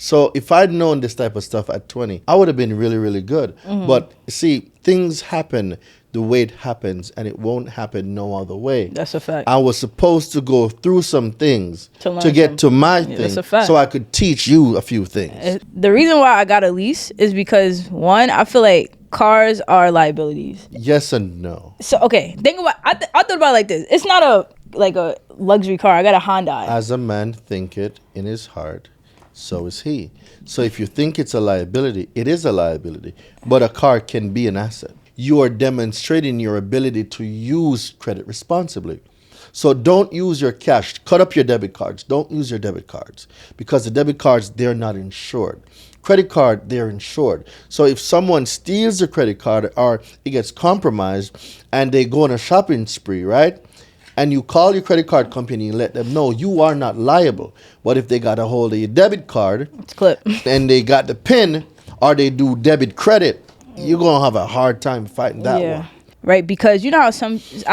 So if I'd known this type of stuff at 20, I would have been really, really good. But see, things happen the way it happens, and it won't happen no other way. That's a fact. I was supposed to go through some things To get to my thing, that's a fact. so I could teach you a few things. The reason why I got a lease is because, one, I feel like cars are liabilities. Yes and no. So, okay, think about, I thought about it like this. It's not a luxury car. I got a Hyundai. As a man thinketh in his heart, so is he. So if you think it's a liability, it is a liability. But a car can be an asset. You are demonstrating your ability to use credit responsibly. So don't use your cash. Cut up your debit cards. Don't use your debit cards, because the debit cards, they're not insured. Credit card, they're insured. So if someone steals the credit card or it gets compromised and they go on a shopping spree, right? And you call your credit card company and let them know you are not liable. But if they got a hold of your debit card, It's clip. and they got the PIN, or they do debit credit, you're going to have a hard time fighting that one. Right, because you know how I have some It's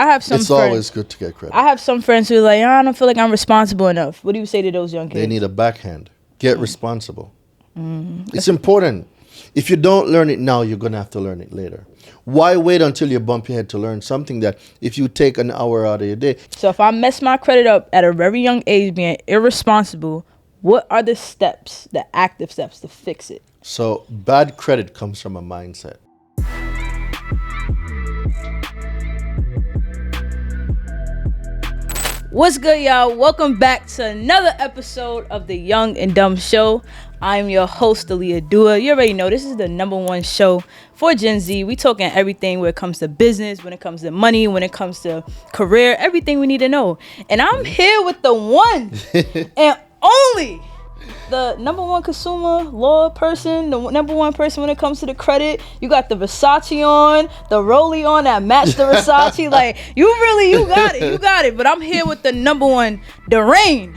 friends, always good to get credit. I have some friends who are like, I don't feel like I'm responsible enough. What do you say to those young kids? They need a backhand. Get responsible. It's important. If you don't learn it now, you're going to have to learn it later. Why wait until you bump your head to learn something that if you take an hour out of your day? So if I mess my credit up at a very young age being irresponsible, what are the steps, the active steps to fix it? So bad credit comes from a mindset. What's good, y'all? Welcome back to another episode of the Young and Dumb Show. I'm your host, Aaliyahduah. You already know this is the #1 show for Gen Z. We talking everything when it comes to business, when it comes to money, when it comes to career, everything we need to know. And I'm here with the one and only, the #1 consumer law person, the #1 person when it comes to the credit. You got the Versace on, the Rollie on that match the Versace. Like, you got it. But I'm here with the #1, Daraine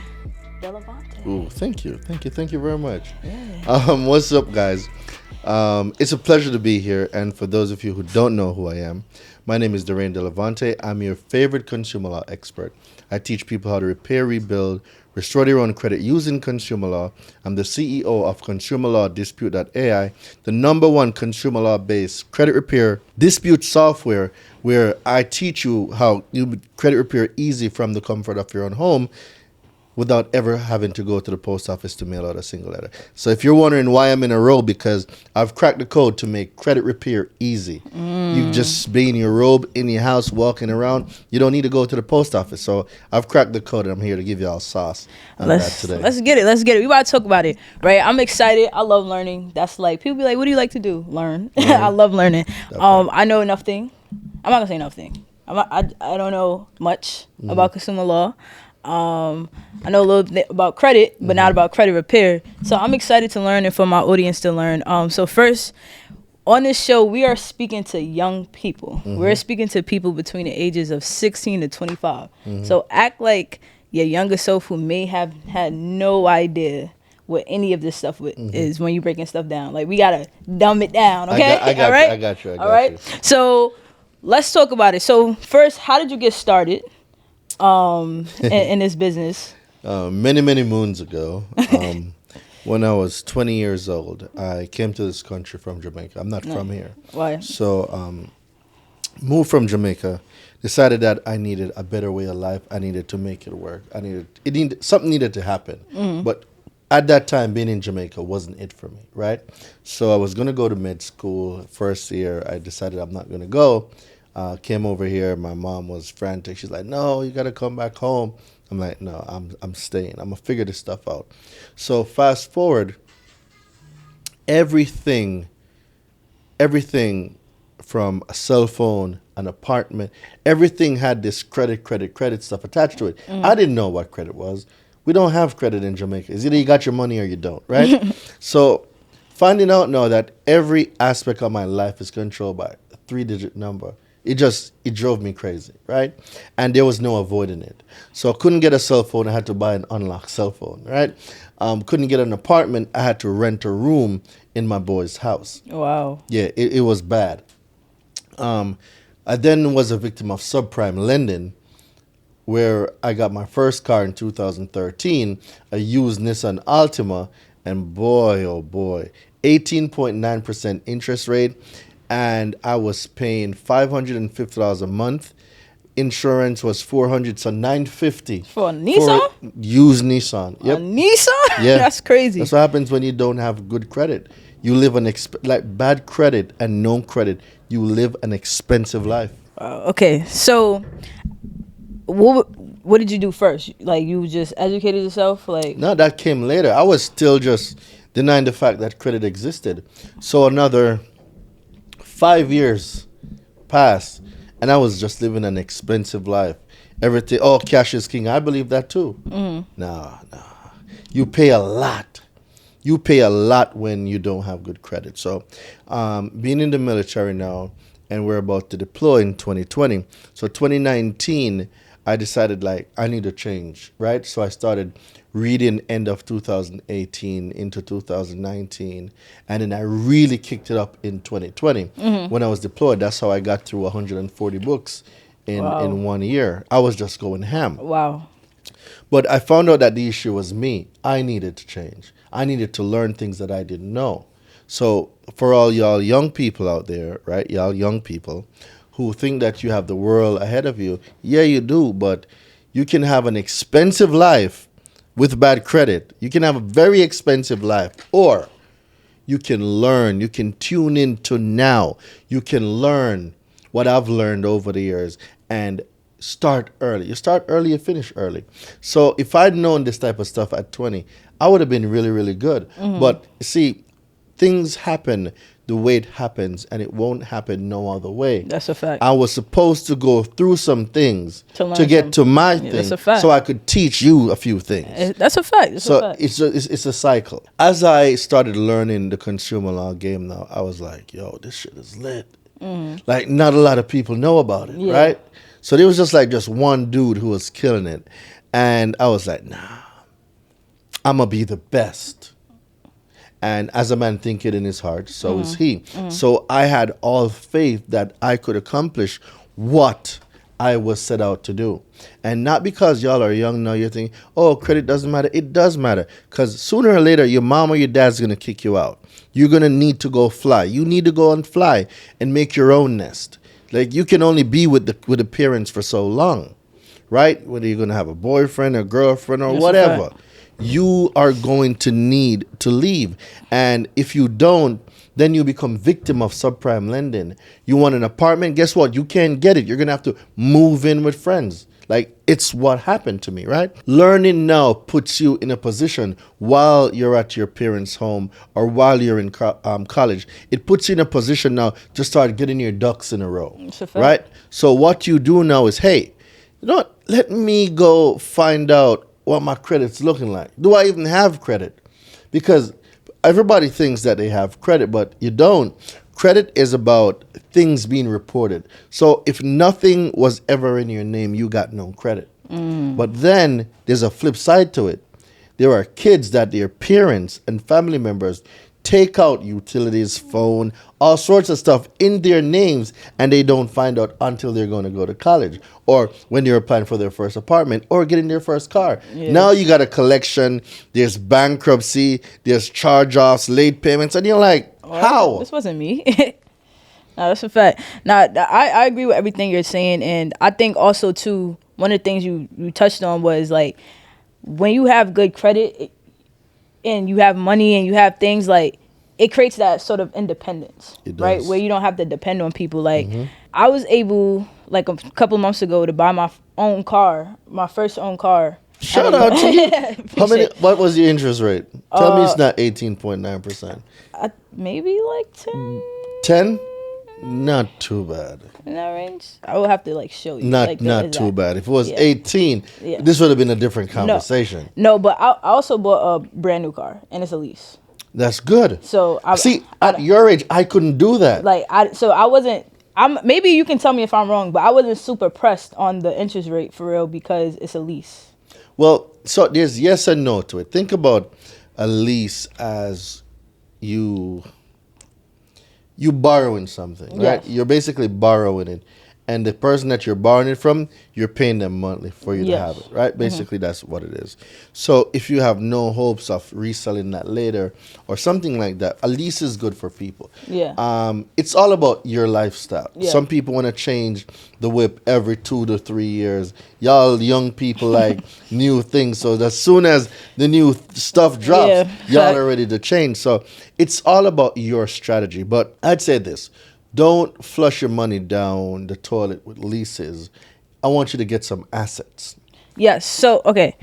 Delevante. Ooh, thank you very much. Yeah. What's up, guys? It's a pleasure to be here. And for those of you who don't know who I am, my name is Daraine Delevante. I'm your favorite consumer law expert. I teach people how to repair, rebuild, restore their own credit using consumer law. I'm the CEO of Consumer Law Dispute.ai, the #1 consumer law-based credit repair dispute software, where I teach you how you credit repair easy from the comfort of your own home without ever having to go to the post office to mail out a single letter. So if you're wondering why I'm in a robe, because I've cracked the code to make credit repair easy. You just be in your robe, in your house, walking around. You don't need to go to the post office. So I've cracked the code, and I'm here to give y'all sauce on that today. Let's get it. We about to talk about it, right? I'm excited. I love learning. That's like, people be like, what do you like to do? Learn. I love learning. I know nothing. I'm not going to say nothing. I don't know much about consumer law. I know a little bit about credit, but not about credit repair. So I'm excited to learn and for my audience to learn. So first, on this show, we are speaking to young people. We're speaking to people between the ages of 16 to 25. So act like your younger self who may have had no idea what any of this stuff is when you're breaking stuff down. Like, we got to dumb it down, okay? I got you. All right? So let's talk about it. So first, how did you get started in this business? Many moons ago, when I was 20 years old, I came to this country from Jamaica. I'm not from here. Why? So moved from Jamaica, decided that I needed a better way of life. I needed to make it work. Something needed to happen. But at that time, being in Jamaica wasn't it for me, right? So I was going to go to med school. First year, I decided I'm not going to go. Came over here. My mom was frantic. She's like, no, you got to come back home. I'm like, no, I'm staying. I'm going to figure this stuff out. So fast forward, everything from a cell phone, an apartment, everything had this credit stuff attached to it. I didn't know what credit was. We don't have credit in Jamaica. It's either you got your money or you don't, right? So finding out now that every aspect of my life is controlled by a 3-digit number, it drove me crazy, right? And there was no avoiding it. So I couldn't get a cell phone. I had to buy an unlocked cell phone, right? Couldn't get an apartment. I had to rent a room in my boy's house. Wow. Yeah, it was bad. I then was a victim of subprime lending, where I got my first car in 2013, a used Nissan Altima, And boy, oh boy, 18.9% interest rate. And I was paying $550 a month. Insurance was 400, so 950 For a for Nissan? used Nissan. A Yep. Nissan? Yeah. That's crazy. That's what happens when you don't have good credit. You live like bad credit and no credit. You live an expensive life. Okay, so what did you do first? Like, you just educated yourself? Like, No, that came later. I was still just denying the fact that credit existed. So another 5 years passed, and I was just living an expensive life. Everything, oh, cash is king. I believe that too. Nah. You pay a lot. You pay a lot when you don't have good credit. So, being in the military now, and we're about to deploy in 2020. So 2019, I decided like I need to change, right? So I started reading end of 2018 into 2019, and then I really kicked it up in 2020 when I was deployed. That's how I got through 140 books in 1 year. I was just going ham. wow. But I found out that the issue was me. I needed to change. I needed to learn things that I didn't know. So for all y'all young people out there, right? Y'all young people who think that you have the world ahead of you. Yeah, you do, but you can have an expensive life with bad credit. You can have a very expensive life, or you can learn. You can tune into now. You can learn what I've learned over the years and start early. You start early, you finish early. So if I'd known this type of stuff at 20, I would have been really, really good. But see, things happen the way it happens, and it won't happen no other way. That's a fact. I was supposed to go through some things To learn to get to my Yeah, thing, that's a fact. so I could teach you a few things. That's a fact. That's a So fact. it's a cycle. As I started learning the consumer law game now, I was like, yo, this shit is lit. Like, not a lot of people know about it, Yeah. right? So there was just one dude who was killing it. And I was like, nah, I'm going to be the best. And as a man thinketh in his heart, so is he. So I had all faith that I could accomplish what I was set out to do. And not because y'all are young now, you think, oh, credit doesn't matter. It does matter. Because sooner or later, your mom or your dad's going to kick you out. You're going to need to go fly. You need to go and fly and make your own nest. Like, you can only be with the parents for so long, right? Whether you're going to have a boyfriend or girlfriend or That's a whatever. fact. You are going to need to leave. And if you don't, then you become victim of subprime lending. You want an apartment, guess what? You can't get it. You're going to have to move in with friends. Like, it's what happened to me, right? Learning now puts you in a position while you're at your parents' home or while you're in college. It puts you in a position now to start getting your ducks in a row, It's a fact. right? So what you do now is, hey, you know what? Let me go find out what my credit's looking like. Do I even have credit? Because everybody thinks that they have credit, but you don't. Credit is about things being reported. So if nothing was ever in your name, you got no credit. But then there's a flip side to it. There are kids that their parents and family members take out utilities, phone, all sorts of stuff in their names, and they don't find out until they're going to go to college or when they're applying for their first apartment or getting their first car. Yeah. Now you got a collection, there's bankruptcy, there's charge-offs, late payments, and you're like, how? This wasn't me. No, that's a fact. Now, I agree with everything you're saying, and I think also too, one of the things you touched on was like, when you have good credit and you have money and you have things, like, it creates that sort of independence, It right? does. Where you don't have to depend on people. Like, I was able, like, a couple months ago to buy my own car, my first own car. Shout out to you. How many? Appreciate- What was your interest rate? Tell me it's not 18.9%. Maybe like 10 10? Not too bad. in that range. I will have to like show you. Not like, the not too exact- bad. If it was Yeah. 18, Yeah. this would have been a different conversation. No, but I also bought a brand new car, and it's a lease. That's good. So At your age, I couldn't do that. I wasn't. Maybe you can tell me if I'm wrong, but I wasn't super pressed on the interest rate for real because it's a lease. Well, so there's yes and no to it. Think about a lease as you borrowing something, right? Yes. You're basically borrowing it, and the person that you're borrowing it from, you're paying them monthly for you to Yes. have it, right? Basically, that's what it is. So if you have no hopes of reselling that later or something like that, a lease is good for people. Yeah. It's all about your lifestyle. Yeah. Some people want to change the whip every 2 to 3 years. Y'all young people like new things. So as soon as the new stuff drops, Yeah, y'all fact. are ready to change. So it's all about your strategy. But I'd say this. Don't flush your money down the toilet with leases. I want you to get some assets. Yes. So, okay.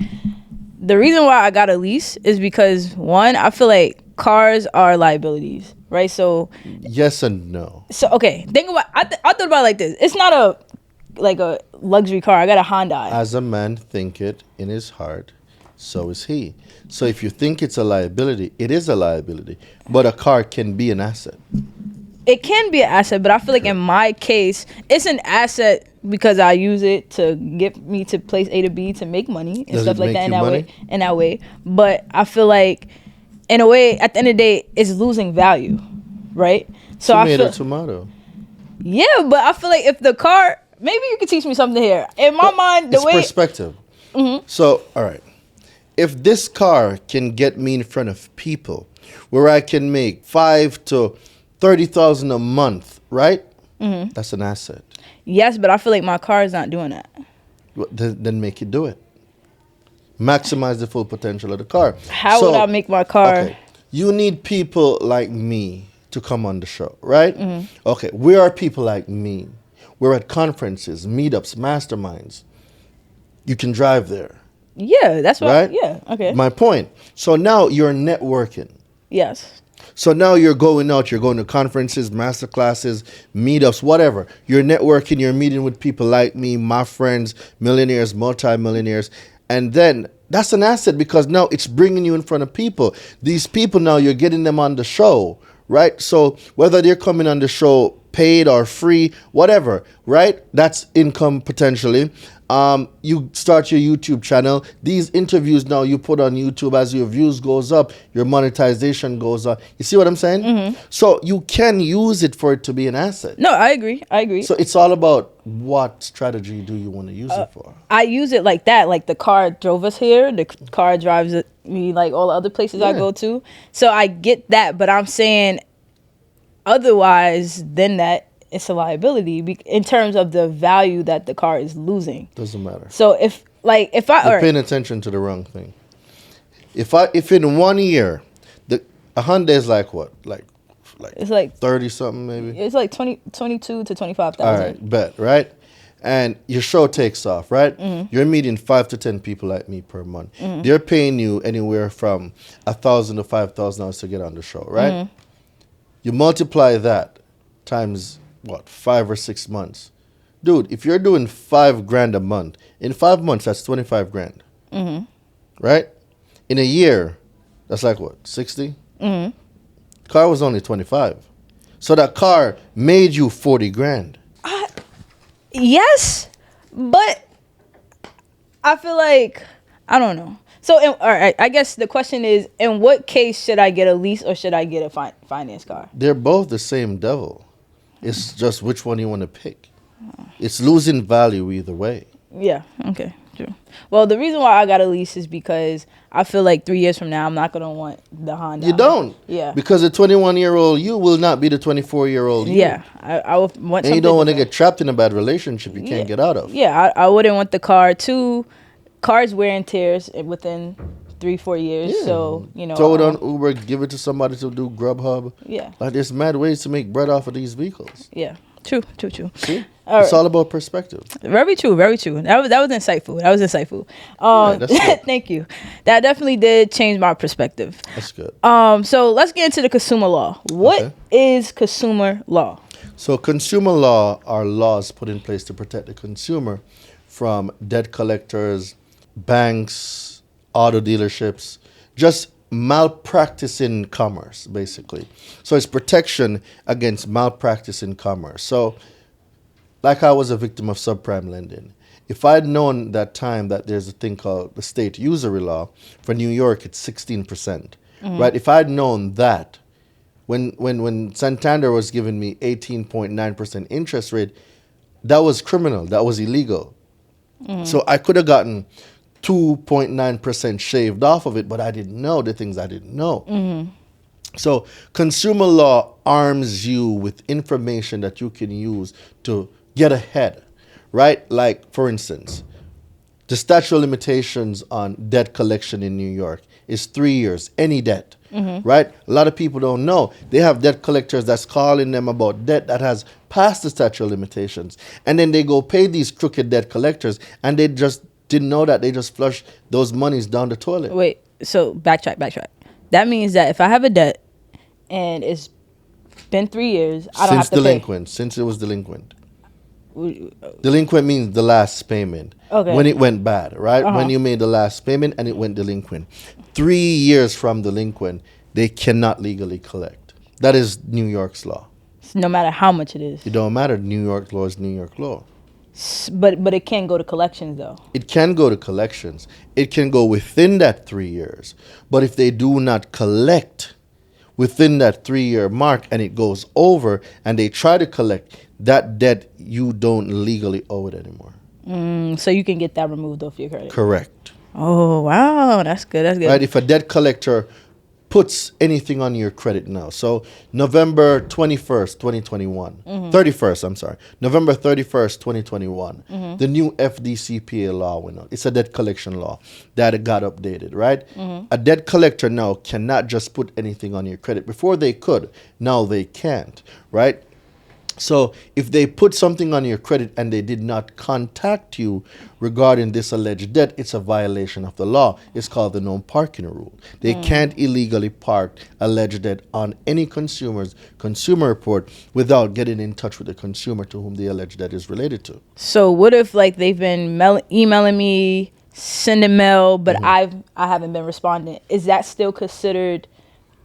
The reason why I got a lease is because, one, I feel like cars are liabilities, right? So, Yes and no. okay. Think about, I thought about it like this. It's not a luxury car. I got a Hyundai. As a man thinketh in his heart, so is he. So if you think it's a liability, it is a liability. But a car can be an asset. It can be an asset, but I feel like in my case, it's an asset because I use it to get me to place A to B to make money and Does stuff it like make that you money? in that way. But I feel like, in a way, at the end of the day, it's losing value, right? So I Tomato, feel, tomato. yeah, but I feel like if the car, maybe you could teach me something here. In my mind, the It's way, perspective. So, all right. If this car can get me in front of people where I can make 5 to 30,000 a month, right? That's an asset. yes, but I feel like my car is not doing that. Then make it do it. Maximize the full potential of the car. How So, would I make my car? Okay. You need people like me to come on the show, right? Okay. We are people like me. We're at conferences, meetups, masterminds. You can drive there, Yeah, that's what. right? Yeah. Okay. My point. So now you're networking. Yes. So now you're going out, you're going to conferences, master classes, meetups, whatever. You're networking, you're meeting with people like me, my friends, millionaires, multimillionaires. And then that's an asset because now it's bringing you in front of people. These people now, you're getting them on the show, right? So whether they're coming on the show paid or free, whatever, right? That's income potentially. You start your YouTube channel. These interviews now you put on YouTube, as your views goes up, your monetization goes up. You see what I'm saying? So you can use it for it to be an asset. No, I agree. I agree. So it's all about what strategy do you want to use it for? I use it like that. Like the car drove us here. The car drives me like all the other places I Yeah. go to. So I get that, but I'm saying otherwise than that, it's a liability in terms of the value that the car is losing. Doesn't matter. So if I You're all right, paying attention to the wrong thing. If in 1 year, a Honda is like what? Like it's like 30 something maybe? it's like 22 to 25,000. All right, bet, right? And your show takes off, right? You're meeting 5 to 10 people like me per month. They're paying you anywhere from $1,000 to $5,000 to get on the show, right? You multiply that times what, 5 or 6 months, dude. If you're doing $5,000 a month, in 5 months that's 25 grand, right? In a year, that's like what, 60? Car was only 25, so that car made you 40 grand. Yes, but I feel like I don't know. So, all right, I guess the question is, in what case should I get a lease or should I get a finance car? They're both the same devil. It's just which one you want to pick. It's losing value either way. Yeah. Okay. True. Well, the reason why I got a lease is because I feel like 3 years from now I'm not gonna want the Honda. You don't. Yeah. Because the 21-year-old you will not be the 24-year-old you. Yeah. I would want. And you something don't want to different. get trapped in a bad relationship you can't get out of. Yeah. I wouldn't want the car too. Cars wear and tears within 3-4 years. Yeah. So Throw it on Uber, give it to somebody to do Grubhub. Yeah. Like there's mad ways to make bread off of these vehicles. Yeah. True. See? All It's right. all about perspective. Very true. That was insightful. Yeah, that's good. Thank you. That definitely did change my perspective. That's good. So let's get into the consumer law. What is consumer law? So consumer law are laws put in place to protect the consumer from debt collectors, banks, auto dealerships, just malpractice in commerce, basically. So it's protection against malpractice in commerce. So like I was a victim of subprime lending. If I'd known that time that there's a thing called the state usury law, for New York it's 16%, right? If I'd known that, when Santander was giving me 18.9% interest rate, that was criminal. That was illegal. So I could have gotten 2.9% shaved off of it, but I didn't know the things I didn't know. So consumer law arms you with information that you can use to get ahead, right? Like, for instance, the statute of limitations on debt collection in New York is 3 years, any debt, right? A lot of people don't know. They have debt collectors that's calling them about debt that has passed the statute of limitations. And then they go pay these crooked debt collectors, and they just didn't know that. They just flush those monies down the toilet. Wait, so backtrack. That means that if I have a debt and it's been 3 years, I don't have to Delinquent, since it was delinquent. Delinquent means the last payment. Okay. When it went bad, right? When you made the last payment and it went delinquent. 3 years from delinquent, they cannot legally collect. That is New York's law. No matter how much it is. It don't matter. New York law is New York law. But it can go to collections, though. It can go to collections. It can go within that 3 years. But if they do not collect within that 3 year mark and it goes over and they try to collect that debt, you don't legally owe it anymore. So you can get that removed off your credit. Correct. Oh, wow. That's good. Right? If a debt collector puts anything on your credit now. So November 21st, 2021. 31st, I'm sorry. November 31st, 2021. The new FDCPA law went out. It's a debt collection law that got updated, right? A debt collector now cannot just put anything on your credit. Before they could, now they can't, right? So if they put something on your credit and they did not contact you regarding this alleged debt, it's a violation of the law. It's called the no parking rule. They can't illegally park alleged debt on any consumer's consumer report without getting in touch with the consumer to whom the alleged debt is related to. So what if like they've been emailing me, sending mail, but I haven't been responding? Is that still considered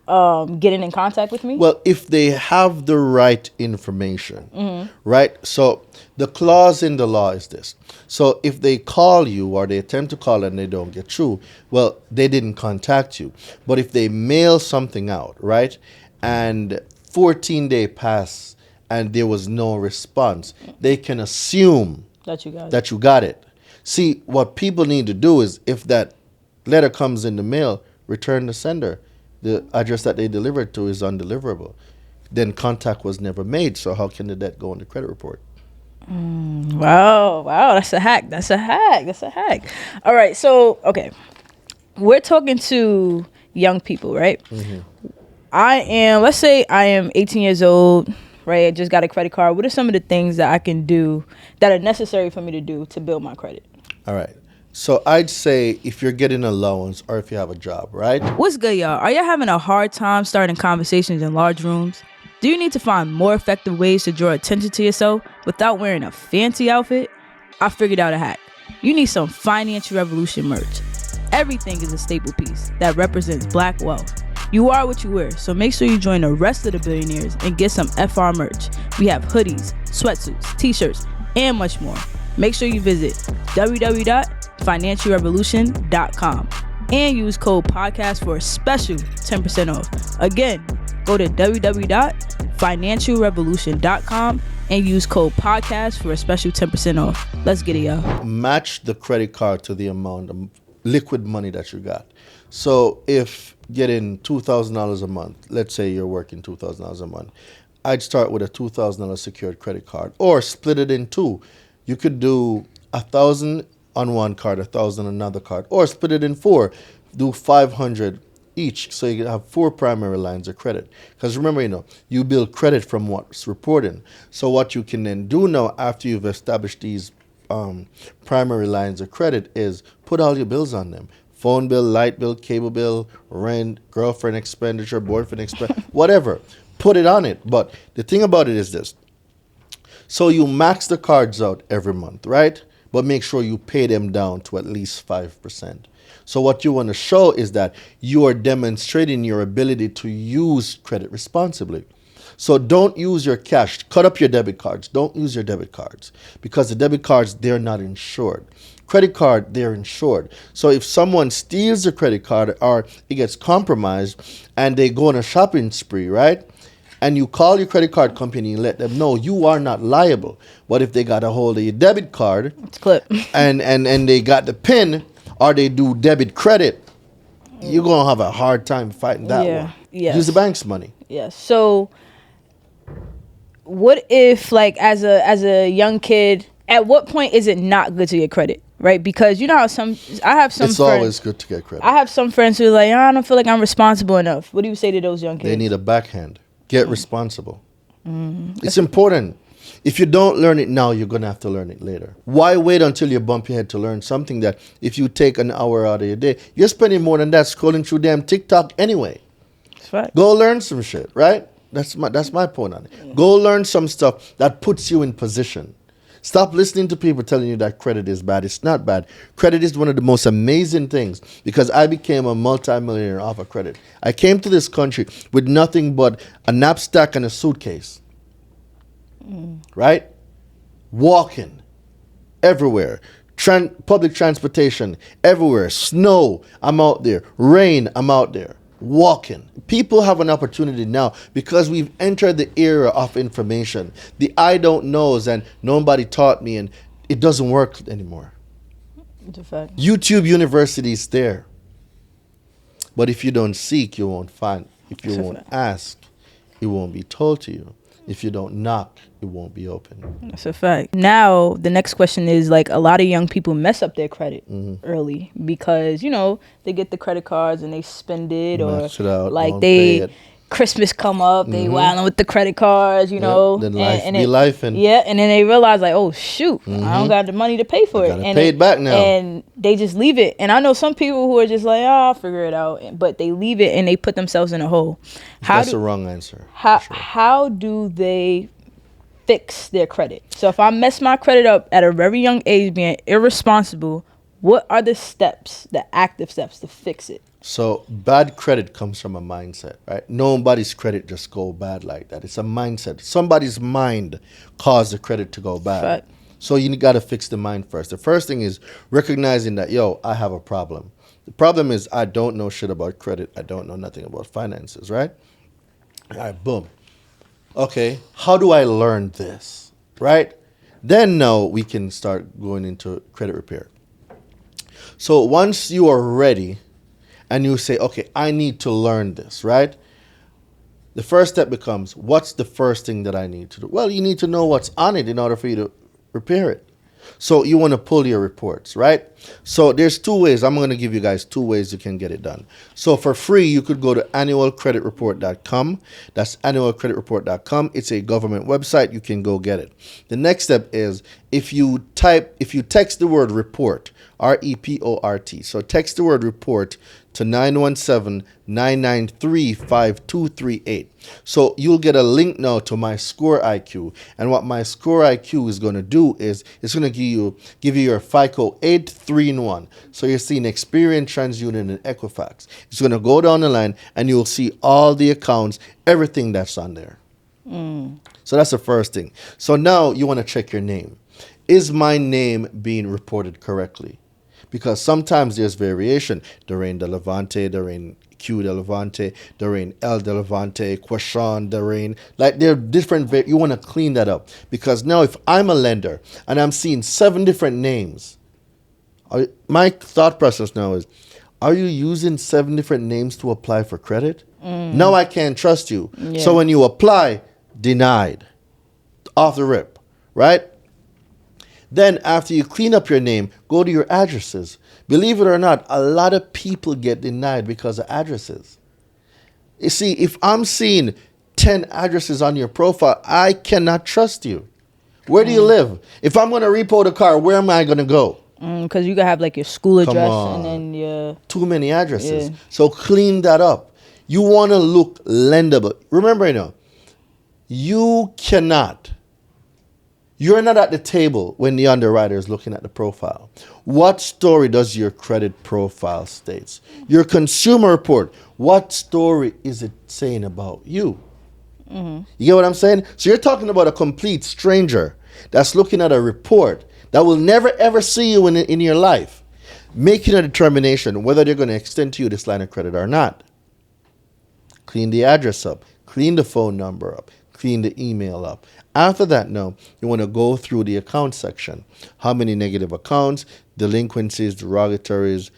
getting in contact with me? Well, if they have the right information, right? So the clause in the law is this. So if they call you or they attempt to call and they don't get through, well, they didn't contact you. But if they mail something out, right, and 14-day pass and there was no response, they can assume that you got it. See, what people need to do is if that letter comes in the mail, return the sender. The address that they delivered to is undeliverable. Then contact was never made. So how can the debt go on the credit report? Wow, that's a hack. All right, so okay, we're talking to young people, right? Let's say I am 18 years old, right? I just got a credit card. What are some of the things that I can do that are necessary for me to do to build my credit? All right. So I'd say if you're getting a loans or if you have a job, right? What's good, y'all? Are y'all having a hard time starting conversations in large rooms? Do you need to find more effective ways to draw attention to yourself without wearing a fancy outfit? I figured out a hack. You need some Financial Revolution merch. Everything is a staple piece that represents Black wealth. You are what you wear, so make sure you join the rest of the billionaires and get some FR merch. We have hoodies, sweatsuits, t-shirts, and much more. Make sure you visit www.financialrevolutionn.com and use code podcast for a special 10% off. Again, go to www.financialrevolutionn.com and use code podcast for a special 10% off. Let's get it, y'all. Match the credit card to the amount of liquid money that you got. So if getting $2,000 a month, let's say you're working $2,000 a month, I'd start with a $2,000 secured credit card or split it in two. You could do 1,000 on one card, 1,000 on another card, or split it in four. Do 500 each, so you can have 4 primary lines of credit. Because remember, you build credit from what's reported. So what you can then do now after you've established these primary lines of credit is put all your bills on them. Phone bill, light bill, cable bill, rent, girlfriend expenditure, boyfriend expenditure, whatever. Put it on it. But the thing about it is this. So you max the cards out every month, right? But make sure you pay them down to at least 5%. So what you want to show is that you are demonstrating your ability to use credit responsibly. So don't use your cash. Cut up your debit cards. Don't use your debit cards because the debit cards, they're not insured. Credit card, they're insured. So if someone steals a credit card or it gets compromised and they go on a shopping spree, right? and you call your credit card company and let them know you are not liable. But if they got a hold of your debit card, It's clip. and they got the PIN, or they do debit credit, you're gonna have a hard time fighting that one. Yes. Use the bank's money. Yes. So, what if, like, as a young kid, at what point is it not good to get credit? Right? Because you know how I have some. It's friends, always good to get credit. I have some friends who are like, I don't feel like I'm responsible enough. What do you say to those young kids? They need a backhand. Get responsible. It's important. If you don't learn it now, you're going to have to learn it later. Why wait until you bump your head to learn something that if you take an hour out of your day, you're spending more than that scrolling through damn TikTok anyway. That's right. Go learn some shit, right? That's my point on it. Go learn some stuff that puts you in position. Stop listening to people telling you that credit is bad. It's not bad. Credit is one of the most amazing things because I became a multimillionaire off of credit. I came to this country with nothing but a knapsack and a suitcase. Right? Walking everywhere. Public transportation everywhere. Snow, I'm out there. Rain, I'm out there. Walking. People have an opportunity now because we've entered the era of information. The I don't knows and nobody taught me, and it doesn't work anymore. It's a fact. YouTube University is there. But if you don't seek, you won't find. If you won't ask, it won't be told to you. If you don't knock, it won't be open. That's a fact. Now, the next question is, like, a lot of young people mess up their credit early because, you know, they get the credit cards and they spend it, Max or it out, like don't pay it. Christmas come up, they wilding with the credit cards, you know. Then life and be life. Yeah, and then they realize, like, oh, shoot, I don't got the money to pay for it. Gotta pay it back now. And they just leave it. And I know some people who are just like, I'll figure it out. But they leave it and they put themselves in a hole. That's the wrong answer. How do they fix their credit? So if I mess my credit up at a very young age, being irresponsible, what are the steps, the active steps to fix it? So bad credit comes from a mindset, right? Nobody's credit just go bad like that. It's a mindset. Somebody's mind caused the credit to go bad. Right. So you got to fix the mind first. The first thing is recognizing that, I have a problem. The problem is I don't know shit about credit. I don't know nothing about finances, right? All right, boom. Okay, how do I learn this, right? Then now we can start going into credit repair. So once you are ready and you say, okay, I need to learn this, right? The first step becomes, what's the first thing that I need to do? Well, you need to know what's on it in order for you to repair it. So you want to pull your reports, right? So there's two ways. I'm going to give you guys two ways you can get it done. So for free, you could go to annualcreditreport.com. That's annualcreditreport.com. It's a government website. You can go get it. The next step is if you text the word report, REPORT. So text the word report to 917-993-5238. So you'll get a link now to my score IQ. And what my score IQ is going to do is it's going to give you your FICO 8-3-in-1. So you're seeing Experian, TransUnion, and Equifax. It's going to go down the line and you'll see all the accounts, everything that's on there. So that's the first thing. So now you want to check your name. Is my name being reported correctly? Because sometimes there's variation. Daraine Delevante, Daraine Q Delevante, Daraine L Delevante, Quashawn Daraine. Like they're different. You want to clean that up. Because now if I'm a lender and I'm seeing 7 different names, my thought process now is, are you using 7 different names to apply for credit? Now I can't trust you. Yeah. So when you apply, denied. Off the rip, right? Then after you clean up your name, go to your addresses. Believe it or not, a lot of people get denied because of addresses. You see, if I'm seeing 10 addresses on your profile, I cannot trust you. Where do you live? If I'm going to repo the car, where am I going to go? Because you can have like your school address and then your... Too many addresses. Yeah. So clean that up. You want to look lendable. Remember, you're not at the table when the underwriter is looking at the profile. What story does your credit profile states? Your consumer report, what story is it saying about you? You get what I'm saying? So you're talking about a complete stranger that's looking at a report that will never ever see you in your life, making a determination whether they're going to extend to you this line of credit or not. clean the address up, clean the phone number up, clean the email up. After that, now, you want to go through the account section. How many negative accounts, delinquencies, derogatories,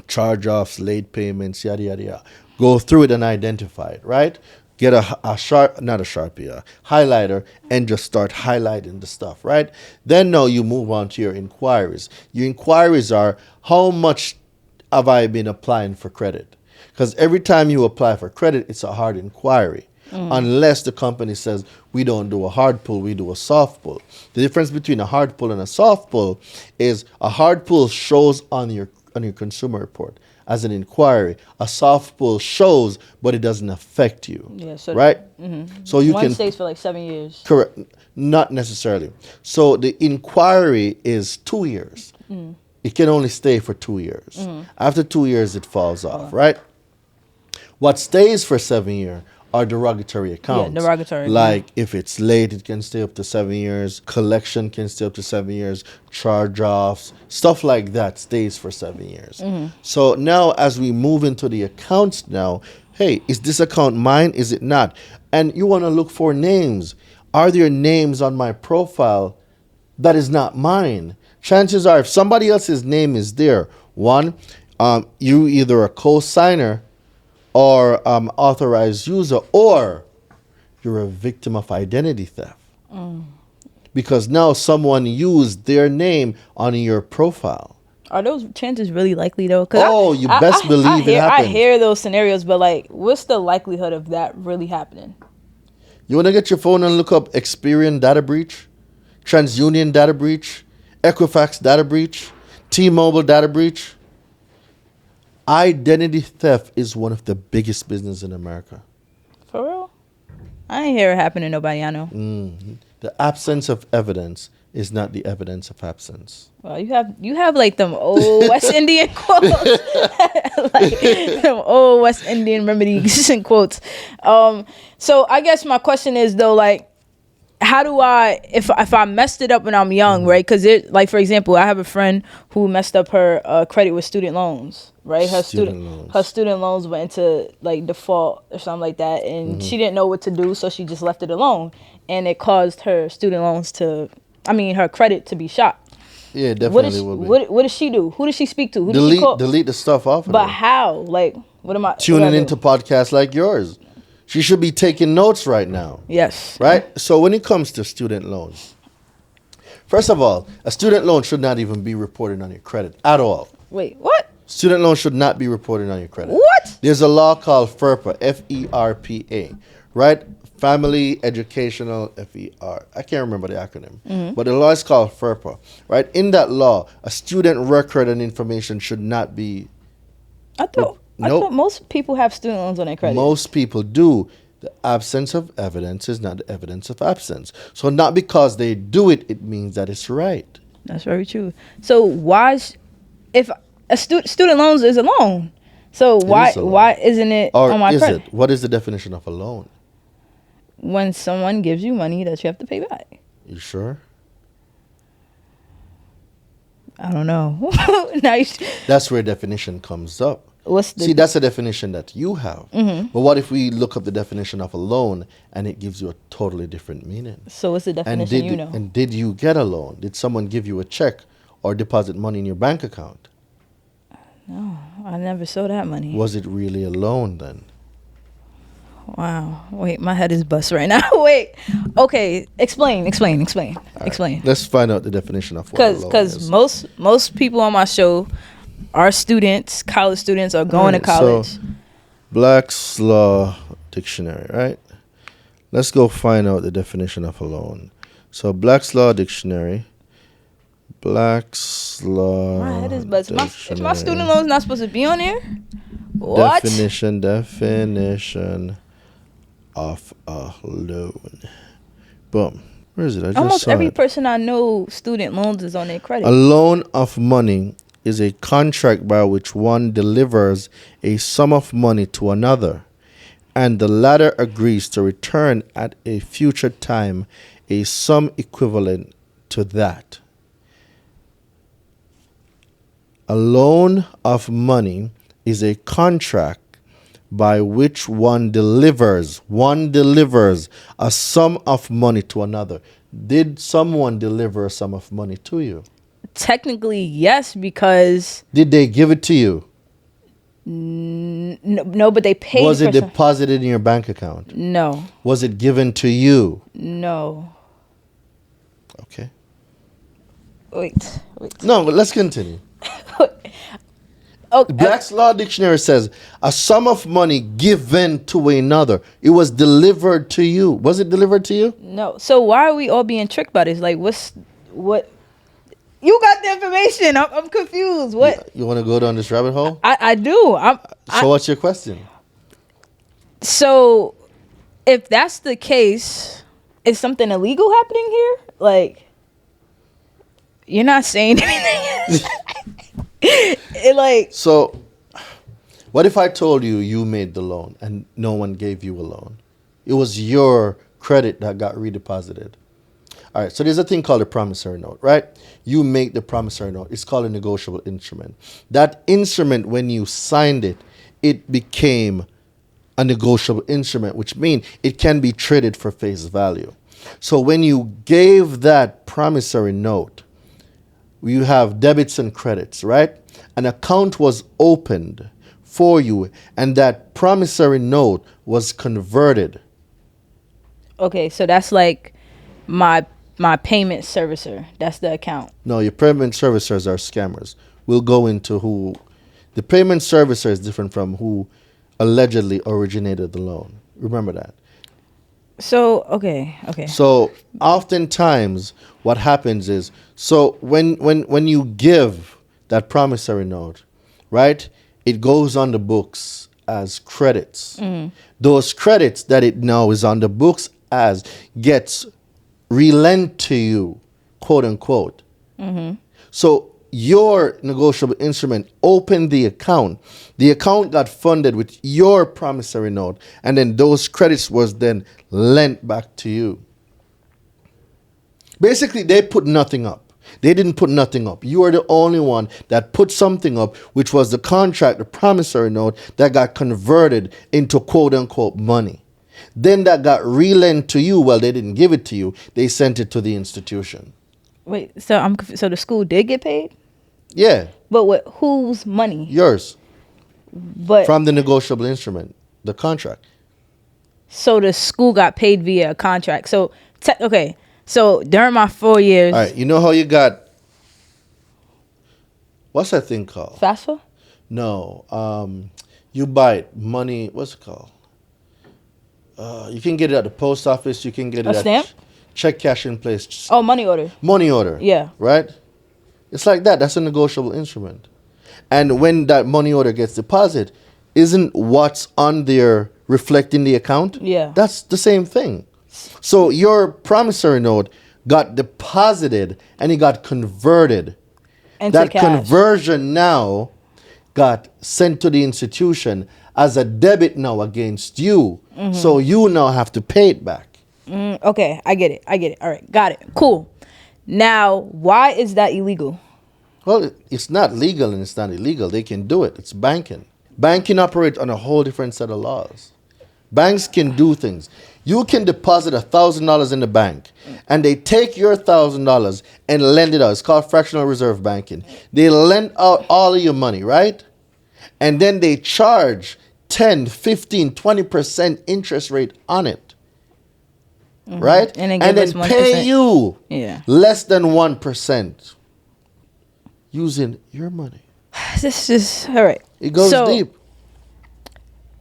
charge-offs, late payments, yada, yada, yada. Go through it and identify it, right? Get a sharp, not a Sharpie, a highlighter, and just start highlighting the stuff, right? Then now you move on to your inquiries. Your inquiries are, how much have I been applying for credit? Because every time you apply for credit, it's a hard inquiry. Unless the company says, we don't do a hard pull, we do a soft pull. The difference between a hard pull and a soft pull is a hard pull shows on your consumer report as an inquiry. A soft pull shows, but it doesn't affect you. Yeah, so right? So you one can stays for like 7 years. correct, not necessarily. So the inquiry is 2 years. It can only stay for 2 years. After 2 years, it falls off, right? What stays for 7 years are derogatory accounts. Yeah, derogatory. Like if it's late, it can stay up to 7 years. Collection can stay up to 7 years. Charge-offs, stuff like that stays for 7 years. So now as we move into the accounts now, hey, is this account mine? Is it not? And you want to look for names. Are there names on my profile that is not mine? Chances are if somebody else's name is there, one, you either a co-signer or authorized user, or you're a victim of identity theft. Because now someone used their name on your profile. Are those chances really likely though? 'Cause You best believe it happens. I hear those scenarios, but like, what's the likelihood of that really happening? You want to get your phone and look up Experian data breach, TransUnion data breach, Equifax data breach, T-Mobile data breach. Identity theft is one of the biggest business in America. For real? I ain't hear it happen to nobody I know. The absence of evidence is not the evidence of absence. Well, you have like them old West Indian quotes, like them old West Indian remedies and quotes. So I guess my question is though, like, how do I, if I messed it up when I'm young, right? Because it, like, for example, I have a friend who messed up her credit with student loans, right? Her student loans went into like default or something like that, and she didn't know what to do, so she just left it alone, and it caused her her credit to be shot. Yeah, definitely will be. What does she do? Who does she speak to? Who does she call? Delete the stuff off of But her. how? Like, what am I Tuning into podcasts like yours. She should be taking notes right now. Yes. Right? So when it comes to student loans, first of all, a student loan should not even be reported on your credit at all. Wait, what? Student loan should not be reported on your credit. What? There's a law called FERPA, F-E-R-P-A, right? Family Educational, F-E-R. I can't remember the acronym. But the law is called FERPA, right? In that law, a student record and information should not be... I thought most people have student loans on their credit. Most people do. The absence of evidence is not the evidence of absence. So not because they do it, it means that it's right. That's very true. So why, if a student loans is a loan, so why isn't it on my credit? What is the definition of a loan? When someone gives you money that you have to pay back. You sure? I don't know. That's where definition comes up. That's a definition that you have. But what if we look up the definition of a loan and it gives you a totally different meaning? So what's the definition And did you get a loan? Did someone give you a check or deposit money in your bank account? No, I never saw that money. Was it really a loan then? Wow. Wait, my head is bust right now. Wait. Okay, explain. Right. Let's find out the definition of what a loan is. Because most people on my show are students, college students, or going to college. So, Black's Law Dictionary, right? Let's go find out the definition of a loan. So, Black's Law Dictionary. Black's Law. My head is buzzing. Is my student loans not supposed to be on there? What? Definition of a loan. Boom. Where is it? I just Almost saw every it. person I know, student loans is on their credit. A loan of money is a contract by which one delivers a sum of money to another, and the latter agrees to return at a future time a sum equivalent to that. A loan of money is a contract by which one delivers a sum of money to another. Did someone deliver a sum of money to you? Technically, yes, because Did they give it to you? no, but they paid. Was it for some- deposited in your bank account? No, Was it given to you? no. Okay. Wait. No, but let's continue. Oh, Black's Law Dictionary says a sum of money given to another. It was delivered to you. Was it delivered to you? no. So why are we all being tricked by this? Like, what? You got the information. I'm confused. What? You want to go down this rabbit hole? I do. So what's your question? So, if that's the case, is something illegal happening here? Like, you're not saying anything. So, what if I told you you made the loan and no one gave you a loan? It was your credit that got redeposited. All right, so there's a thing called a promissory note, right? You make the promissory note. It's called a negotiable instrument. That instrument, when you signed it, it became a negotiable instrument, which means it can be traded for face value. So when you gave that promissory note, you have debits and credits, right? An account was opened for you, and that promissory note was converted. Okay, so that's like my payment servicer. That's the account. No, your payment servicers are scammers. We'll go into who. The payment servicer is different from who allegedly originated the loan. Remember that. So, okay. So oftentimes what happens is, so when you give that promissory note, right, it goes on the books as credits. Those credits that it now is on the books as gets relent to you, quote unquote. So your negotiable instrument opened the account. The account got funded with your promissory note, and then those credits was then lent back to you. Basically, they put nothing up. They didn't put nothing up. You are the only one that put something up, which was the contract, the promissory note that got converted into quote unquote money. Then that got relent to you. Well, they didn't give it to you. They sent it to the institution. Wait, so so the school did get paid? Yeah. But what? Whose money? Yours. But From the negotiable instrument, the contract. so the school got paid via a contract. So okay. So during my 4 years, All right. You know how you got, what's that thing called? FAFSA? No. You buy money, what's it called? You can get it at the post office. You can get it A stamp? check cash in place. Oh, money order. Money order. Yeah. Right? It's like that. That's a negotiable instrument. And when that money order gets deposited, isn't what's on there reflecting the account? Yeah. That's the same thing. So your promissory note got deposited and it got converted. Into That cash. conversion now got sent to the institution as a debit now against you. So you now have to pay it back. Okay, I get it. All right, got it. Cool. Now, why is that illegal? Well, it's not legal and it's not illegal. They can do it. It's banking. Banking operates on a whole different set of laws. Banks can do things. You can deposit $1,000 in the bank and they take your $1,000 and lend it out. It's called fractional reserve banking. They lend out all of your money, right? And then they charge 10, 15, 20% interest rate on it. Right? And then give us pay 1%. you Yeah. less than 1% using your money. This is all right. It goes deep.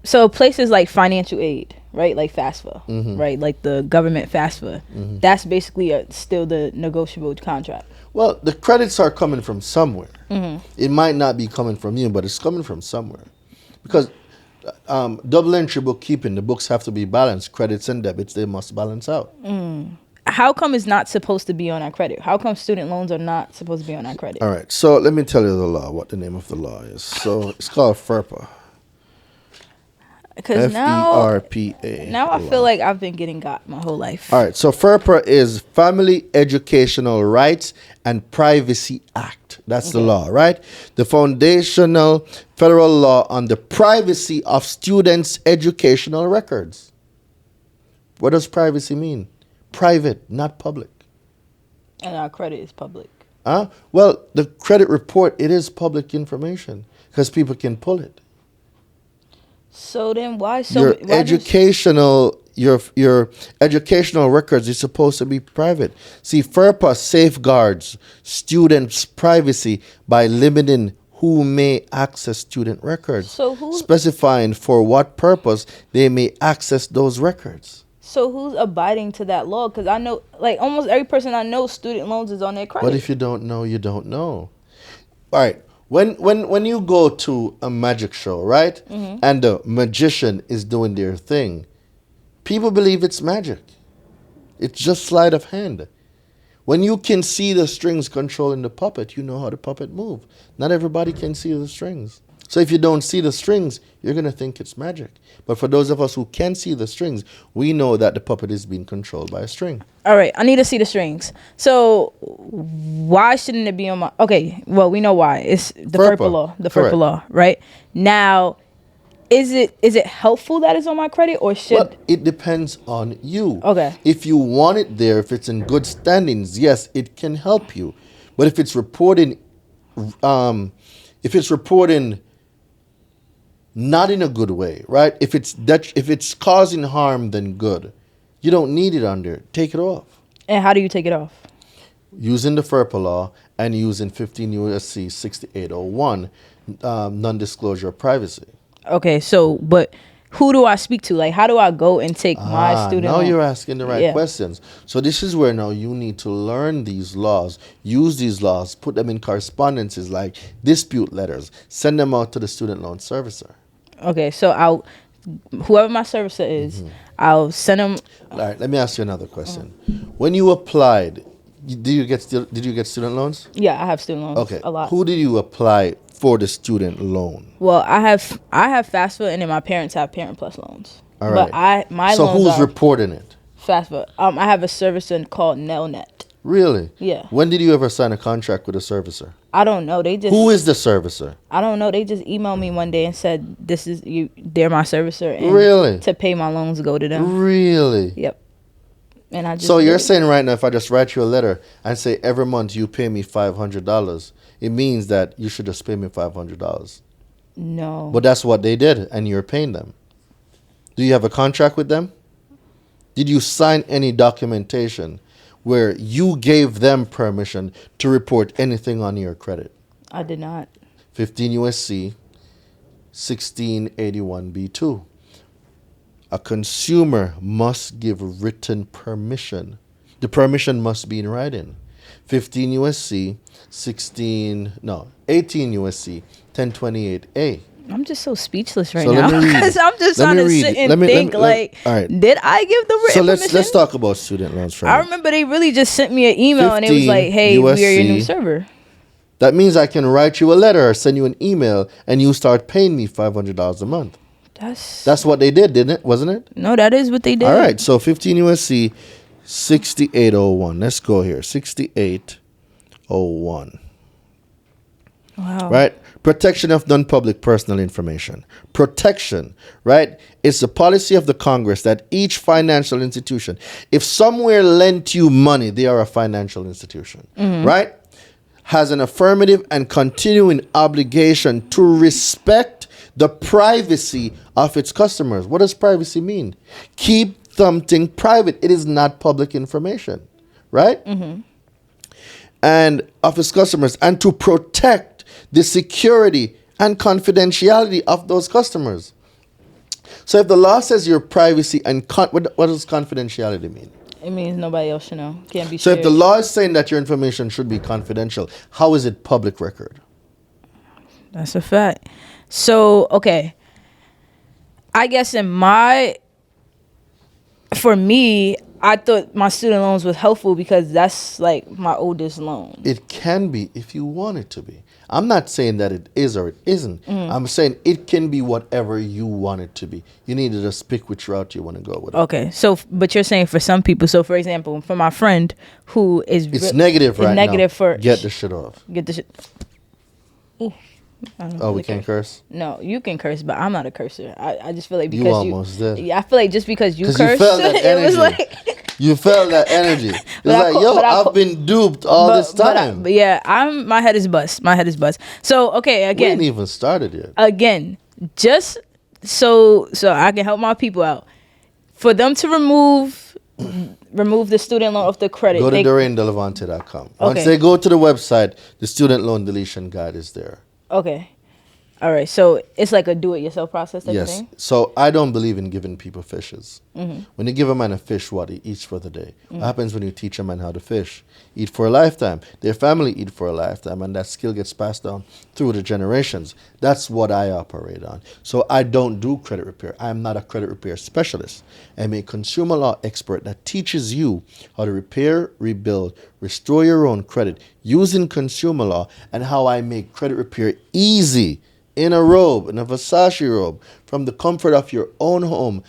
So places like financial aid, right? Like FAFSA, right? Like the government FAFSA. That's basically still the negotiable contract. Well, the credits are coming from somewhere. It might not be coming from you, but it's coming from somewhere. Because double entry bookkeeping, the books have to be balanced. Credits and debits, they must balance out. How come it's not supposed to be on our credit? How come student loans are not supposed to be on our credit? All right, so let me tell you the law, what the name of the law is. So it's called FERPA. Because FERPA. now I feel like I've been getting got my whole life. All right, so FERPA is Family Educational Rights and Privacy Act. That's the law, right? The foundational federal law on the privacy of students' educational records. What does privacy mean? Private, not public. And our credit is public. Well, the credit report, it is public information because people can pull it. So then why Your educational records is supposed to be private. See, FERPA safeguards students' privacy by limiting who may access student records, specifying for what purpose they may access those records. So who's abiding to that law? Because I know, like, almost every person I know, student loans is on their credit. But if you don't know, you don't know. All right. When you go to a magic show, right, and the magician is doing their thing, people believe it's magic. It's just sleight of hand. When you can see the strings controlling the puppet, you know how the puppet moves. Not everybody can see the strings. So if you don't see the strings, you're going to think it's magic. But for those of us who can see the strings, we know that the puppet is being controlled by a string. All right, I need to see the strings. So why shouldn't it be on my... Okay, well, we know why. It's the FERPA law. The FERPA law, right? Now, is it helpful that it's on my credit or should... Well, it depends on you. Okay. If you want it there, if it's in good standings, yes, it can help you. But if it's reporting... not in a good way, right? If it's causing harm, then good. You don't need it on there. Take it off. And how do you take it off? Using the FERPA law and using 15 U.S.C. 6801, non-disclosure of privacy. Okay, so, but who do I speak to? Like, how do I go and take my student now loan? You're asking the right questions. So this is where now you need to learn these laws, use these laws, put them in correspondences like dispute letters, send them out to the student loan servicer. Okay, so whoever my servicer is, I'll send them. All right, let me ask you another question. When you applied, did you get student loans? Yeah, I have student loans. Okay, a lot. Who did you apply for the student loan? Well, I have FAFSA, and then my parents have Parent Plus loans. All right. But my so loans who's reporting it? FAFSA. I have a servicer called Nelnet. Really? Yeah. When did you ever sign a contract with a servicer? I don't know. Who is the servicer? I don't know. They just emailed me one day and said, "This is you. They're my servicer." And really? To pay my loans, go to them. Really? Yep. And I just. So you're saying right now, if I just write you a letter and say every month you pay me $500, it means that you should just pay me $500. No. But that's what they did, and you're paying them. Do you have a contract with them? Did you sign any documentation where you gave them permission to report anything on your credit? I did not. 15 U.S.C. 1681b2. A consumer must give written permission. The permission must be in writing. 18 U.S.C. 1028A. I'm just so speechless right So now because I'm just trying to sit and think all right. Did I give the written permission? So let's talk about student loans for I remember they really just sent me an email and it was like, hey, we are your new server. That means I can write you a letter or send you an email and you start paying me $500 a month. That's what they did, didn't it? Wasn't it? No, that is what they did. All right, so 15 U.S.C. 6801. Let's go here. 6801. Wow. Right? Protection of non-public personal information. Protection, right? It's the policy of the Congress that each financial institution, if somewhere lent you money, they are a financial institution, right? Has an affirmative and continuing obligation to respect the privacy of its customers. What does privacy mean? Keep something private. It is not public information, right? And of its customers, and to protect the security and confidentiality of those customers. So if the law says your privacy and what does confidentiality mean? It means nobody else should know. Can't be So shared. if the law is saying that your information should be confidential, how is it public record? That's a fact. So, okay. I guess for me, I thought my student loans was helpful because that's like my oldest loan. It can be if you want it to be. I'm not saying that it is or it isn't. I'm saying it can be whatever you want it to be. You need to just pick which route you want to go with it. Okay, so but you're saying for some people. So for example, for my friend who is It's negative right negative now. for Get the shit off. get the shit. Ooh, I don't Oh, really we can't curse? No, you can curse, but I'm not a cursor. I just feel like You because almost did. Yeah, I feel like just because you 'Cause cursed, you felt that it was energy. like. You felt that energy. It's But I like, co- yo, but I I've co- been duped all this time. But yeah, my head is bust. My head is bust. So okay, We again, ain't even started yet. again, just so I can help my people out. For them to remove the student loan off the credit, Go to darainedelevante.com. Once Okay. they go to the website, the student loan deletion guide is there. Okay. All right. So it's like a do-it-yourself process type of Yes. thing? So I don't believe in giving people fishes. When you give a man a fish, what? He eats for the day. What happens when you teach a man how to fish? Eat for a lifetime. Their family eat for a lifetime, and that skill gets passed down through the generations. That's what I operate on. So I don't do credit repair. I'm not a credit repair specialist. I'm a consumer law expert that teaches you how to repair, rebuild, restore your own credit using consumer law, and how I make credit repair easy in a robe, in a Versace robe, from the comfort of your own home,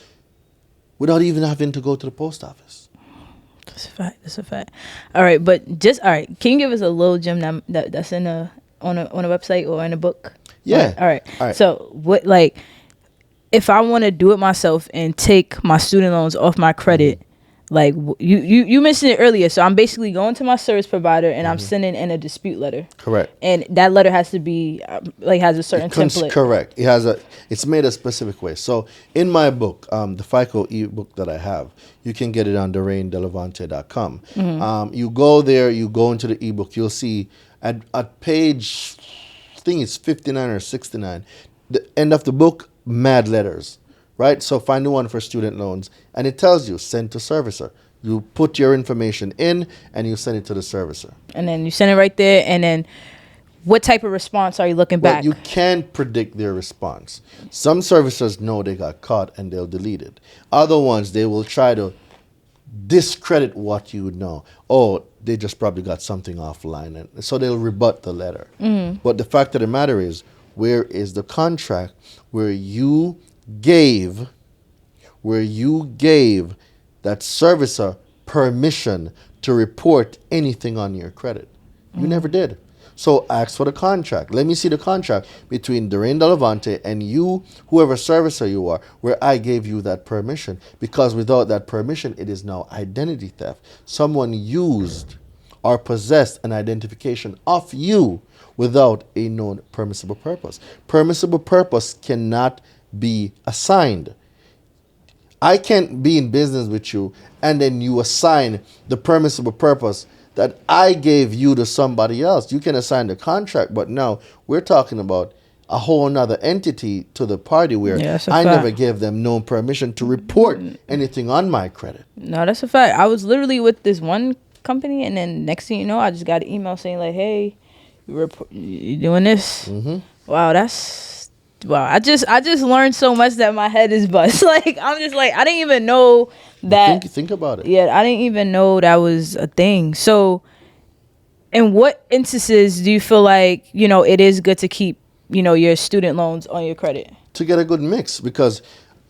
without even having to go to the post office. That's a fact. That's a fact. All right, but all right. Can you give us a little gem that's in on a website or in a book? Yeah. All right. All right. So what, like, if I want to do it myself and take my student loans off my credit, like you mentioned it earlier. So I'm basically going to my service provider and I'm sending in a dispute letter. Correct. And that letter has to be has a certain template. Correct. It's made a specific way. So in my book, the FICO ebook that I have, you can get it on darainedelevante.com. You go there, you go into the ebook, you'll see at page, I think it's 59 or 69, the end of the book, mad letters. Right? So find the one for student loans, and it tells you send to servicer. You put your information in, and you send it to the servicer. And then you send it right there, and then what type of response are you looking Well, back? you can't predict their response. Some servicers know they got caught, and they'll delete it. Other ones, they will try to discredit what you know. Oh, they just probably got something offline, and so they'll rebut the letter. But the fact of the matter is, where is the contract where you gave that servicer permission to report anything on your credit? You never did. So ask for the contract. Let me see the contract between Daraine Delevante and you, whoever servicer you are, where I gave you that permission. Because without that permission, it is now identity theft. Someone used or possessed an identification of you without a known permissible purpose. Permissible purpose cannot be assigned. I can't be in business with you and then you assign the permissible purpose that I gave you to somebody else. You can assign the contract, but now we're talking about a whole nother entity to the party where that's a I fact. never gave them no permission to report anything on my credit. No, that's a fact. I was literally with this one company, and then next thing you know, I just got an email saying like, "Hey, you doing this?" Wow, wow. I just learned so much that my head is bust. Like I'm just like I didn't even know that. Think about it. Yeah, I didn't even know that was a thing. So, in what instances do you feel like it is good to keep your student loans on your credit? To get a good mix, because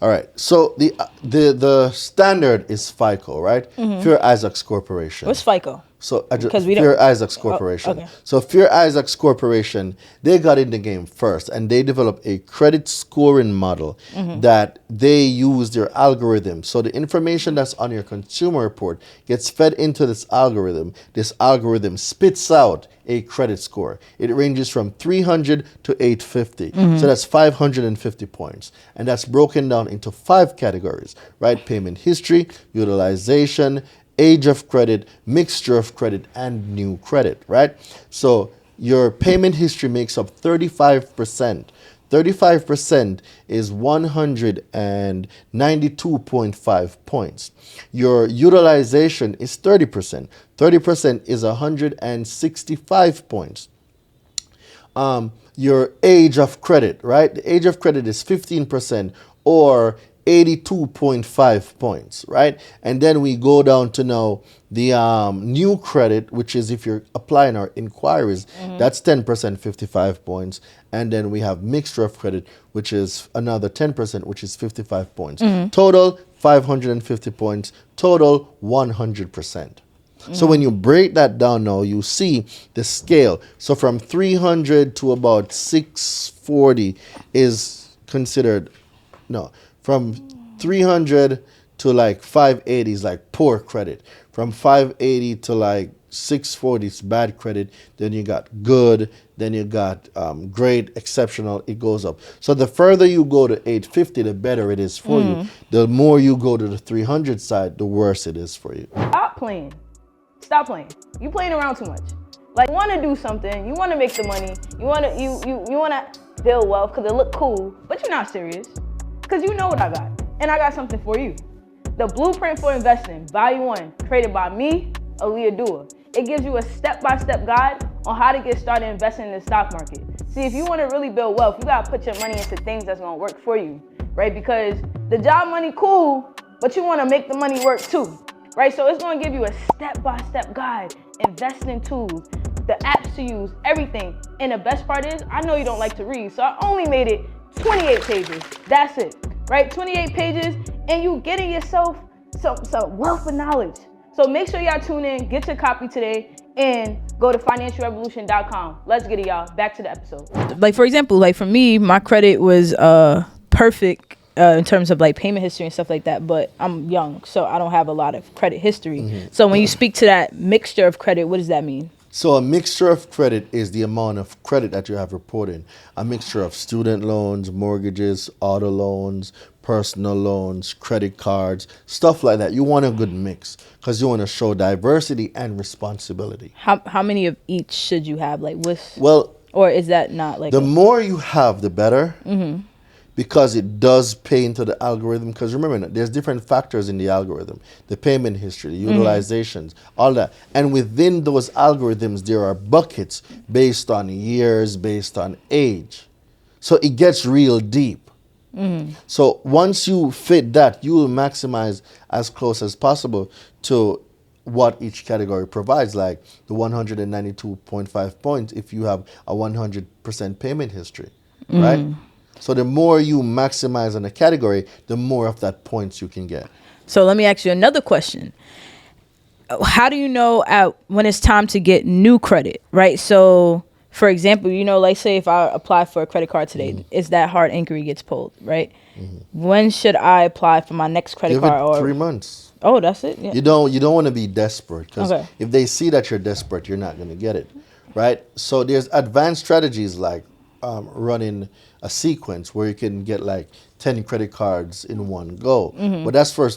all right, so the standard is FICO, right? Fair Isaacs Corporation. What's FICO? So Because we Fair don't. Isaacs Corporation. okay. So Fair Isaacs Corporation, they got in the game first, and they developed a credit scoring model that they use their algorithm. So the information that's on your consumer report gets fed into this algorithm. This algorithm spits out a credit score. It ranges from 300 to 850. So that's 550 points. And that's broken down into 5 categories, right? Payment history, utilization, age of credit, mixture of credit, and new credit, right? So your payment history makes up 35%. 35% is 192.5 points. Your utilization is 30%. 30% is 165 points. Your age of credit, right? The age of credit is 15%, or 82.5 points, right? And then we go down to now the new credit, which is if you're applying our inquiries, that's 10%, 55 points. And then we have mixture of credit, which is another 10%, which is 55 points. Total 550 points, total 100%. So when you break that down now, you see the scale. So from 300 to about 640 is considered, no, from 300 to like 580 is like poor credit. From 580 to like 640 is bad credit. Then you got good. Then you got great, exceptional. It goes up. So the further you go to 850, the better it is for you. The more you go to the 300 side, the worse it is for you. Stop playing. Stop playing. You playing around too much. Like, you want to do something. You want to make the money. You want to build wealth because it look cool, but you're not serious. Because you know what I got. And I got something for you. The Blueprint for Investing, Volume 1, created by me, Aaliyah. It gives you a step-by-step guide on how to get started investing in the stock market. See, if you want to really build wealth, you got to put your money into things that's going to work for you, right? Because the job money cool, but you want to make the money work too. Right, so it's going to give you a step-by-step guide, investing tools, the apps to use, everything. And the best part is, I know you don't like to read, so I only made it 28 pages. That's it, right? 28 pages, and you getting yourself some wealth of knowledge. So make sure y'all tune in, get your copy today, and go to financialrevolutionn.com. Let's get it, y'all. Back to the episode. Like, for example, like for me, my credit was perfect. In terms of like payment history and stuff like that, but I'm young, so I don't have a lot of credit history. So when you speak to that mixture of credit, what does that mean? So a mixture of credit is the amount of credit that you have reported. A mixture of student loans, mortgages, auto loans, personal loans, credit cards, stuff like that. You want a good mix because you want to show diversity and responsibility. How many of each should you have? Like, or is that not like the more you have, the better. Because it does pay into the algorithm. Because remember, there's different factors in the algorithm. The payment history, the utilizations, all that. And within those algorithms, there are buckets based on years, based on age. So it gets real deep. So once you fit that, you will maximize as close as possible to what each category provides, like the 192.5 points if you have a 100% payment history, right? So the more you maximize on a category, the more of that points you can get. So let me ask you another question. How do you know when it's time to get new credit, right? So, for example, like say if I apply for a credit card today, is that hard inquiry gets pulled, right? When should I apply for my next credit card? Give it 3 months. Oh, that's it? Yeah. You don't want to be desperate because if they see that you're desperate, you're not going to get it, right? So there's advanced strategies like running a sequence where you can get like 10 credit cards in one go. But that's for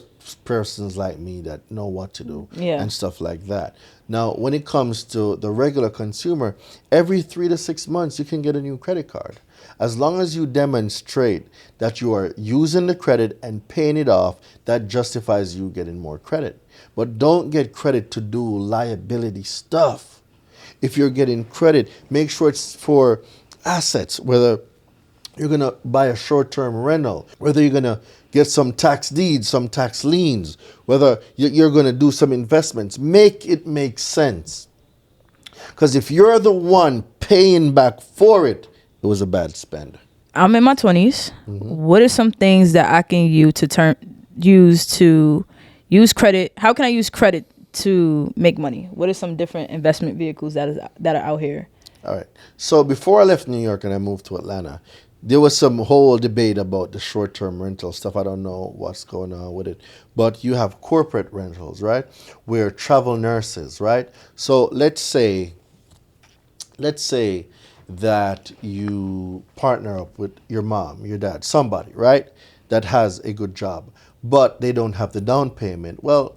persons like me that know what to do and stuff like that. Now, when it comes to the regular consumer, every 3 to 6 months, you can get a new credit card. As long as you demonstrate that you are using the credit and paying it off, that justifies you getting more credit. But don't get credit to do liability stuff. If you're getting credit, make sure it's for assets, whether you're going to buy a short-term rental, whether you're going to get some tax deeds, some tax liens, whether you're going to do some investments. Make it make sense. Because if you're the one paying back for it, it was a bad spend. I'm in my 20s. What are some things that I can use credit? How can I use credit to make money? What are some different investment vehicles that are out here? All right. So before I left New York and I moved to Atlanta, there was some whole debate about the short-term rental stuff. I don't know what's going on with it. But you have corporate rentals, right? Where travel nurses, right? So let's say that you partner up with your mom, your dad, somebody, right? That has a good job, but they don't have the down payment. Well,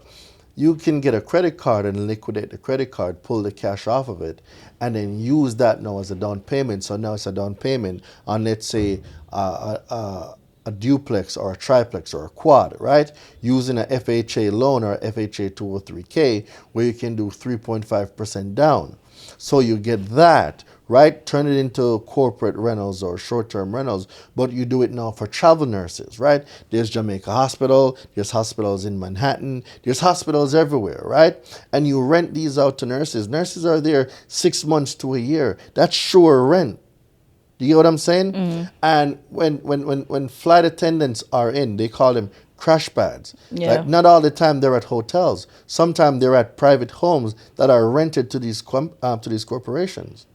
you can get a credit card and liquidate the credit card, pull the cash off of it, and then use that now as a down payment. So now it's a down payment on, let's say, a duplex or a triplex or a quad, right? Using a FHA loan or a FHA 203K where you can do 3.5% down. So you get that right? Turn it into corporate rentals or short-term rentals, but you do it now for travel nurses, right? There's Jamaica Hospital, there's hospitals in Manhattan, there's hospitals everywhere, right? And you rent these out to nurses. Nurses are there 6 months to a year. That's sure rent. Do you get what I'm saying? And when flight attendants are in, they call them crash pads. Yeah. Like, not all the time they're at hotels. Sometimes they're at private homes that are rented to these corporations.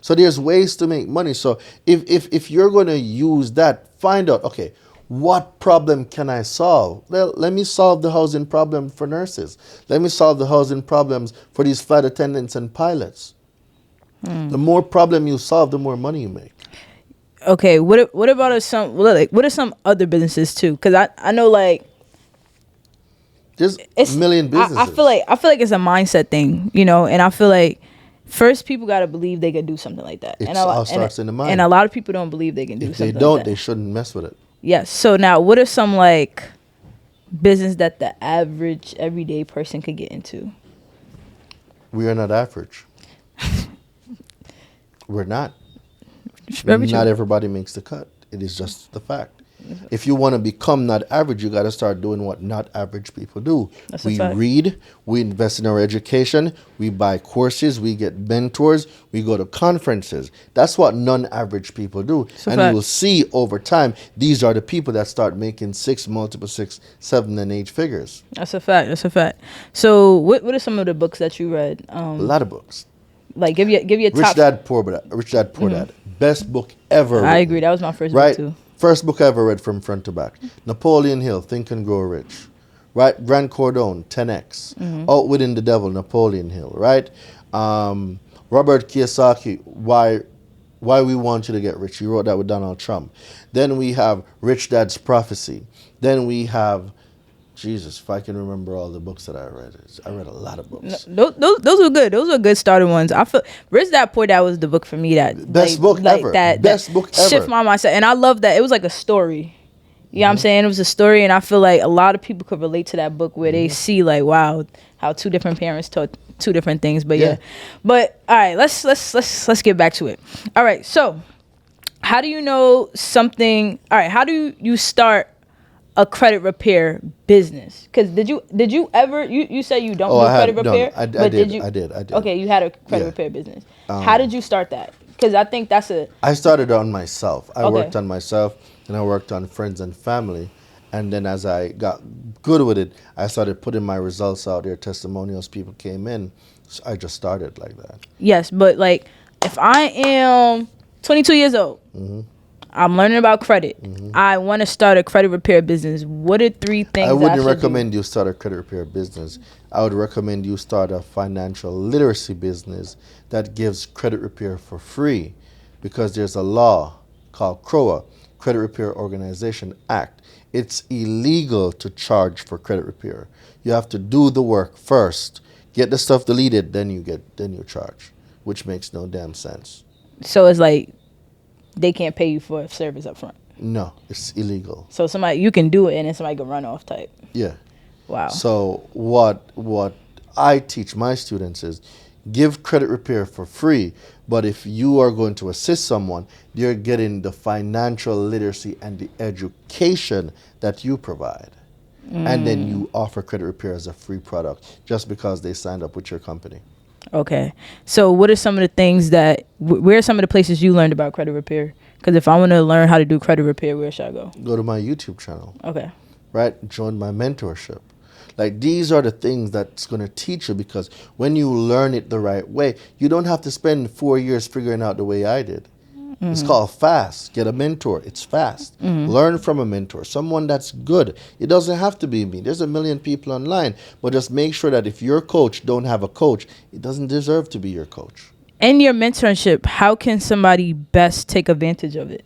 So there's ways to make money. So if you're going to use that, find out, okay, what problem can I solve? Well, let me solve the housing problem for nurses. Let me solve the housing problems for these flight attendants and pilots. The more problem you solve, the more money you make. Okay, what about what are some other businesses too? Because I know like There's a million businesses. I feel like it's a mindset thing, you know, and I feel like first people got to believe they could do something like that. It all starts in the mind. And a lot of people don't believe they can do if something they don't, like that. they shouldn't mess with it. Yes. So now what are some like business that the average everyday person could get into? We are not average. We're not. Very true. Not everybody makes the cut. It is just the fact. If you want to become not average, you got to start doing what not average people do. That's a We fact. read, we invest in our education, we buy courses, we get mentors, we go to conferences. That's what non-average people do. a And fact. you will see over time, these are the people that start making 6, multiple 6, 7, and 8 figures. That's a fact. That's a fact. So what are some of the books that you read? A lot of books. Like give your Rich top. Dad Poor Dad. Best book ever I written. agree. That was my first Right? book too. First book I ever read from front to back. Napoleon Hill, Think and Grow Rich. Right? Grant Cardone, 10X. Outwitting the Devil, Napoleon Hill. Right? Robert Kiyosaki, Why We Want You to Get Rich. He wrote that with Donald Trump. Then we have Rich Dad's Prophecy. Then we have, Jesus, if I can remember all the books that I read. I read a lot of books. Those were good. Those were good starter ones. I feel Rich Dad Poor Dad was the book for me that Best book ever. Best book ever. Shift my mindset, and I love that it was like a story. You know what I'm saying? It was a story, and I feel like a lot of people could relate to that book where they see like, wow, how two different parents taught two different things. But yeah. But all right, let's get back to it. All right, so how do you know something? All right, how do you start a credit repair business? Because did you ever you say you don't do credit repair? I but did. you, I did. Okay, you had a credit repair business. How did you start that? Because I think that's I started on myself. I Okay. worked on myself, and I worked on friends and family. And then as I got good with it, I started putting my results out there, testimonials, people came in. So I just started like that. yes, but like if I am 22 years old, I'm learning about credit. I want to start a credit repair business. What are 3 things I wouldn't should do? recommend you start a credit repair business. I would recommend you start a financial literacy business that gives credit repair for free, because there's a law called CROA, Credit Repair Organization Act. It's illegal to charge for credit repair. You have to do the work first, get the stuff deleted, then you charge, which makes no damn sense. So it's like they can't pay you for a service up front. No, it's illegal. So somebody you can do it and then somebody can run off type. Yeah. Wow. So what I teach my students is give credit repair for free, but if you are going to assist someone, you're getting the financial literacy and the education that you provide. And then you offer credit repair as a free product just because they signed up with your company. Okay. So what are some of the things that where are some of the places you learned about credit repair? Because if I want to learn how to do credit repair, where should I go? Go to my YouTube channel. Okay. Right? Join my mentorship. Like, these are the things that's going to teach you, because when you learn it the right way, you don't have to spend 4 years figuring out the way I did. It's called fast. Get a mentor. It's fast. Learn from a mentor, someone that's good. It doesn't have to be me. There's a million people online, but just make sure that if your coach don't have a coach, it doesn't deserve to be your coach. In your mentorship, how can somebody best take advantage of it?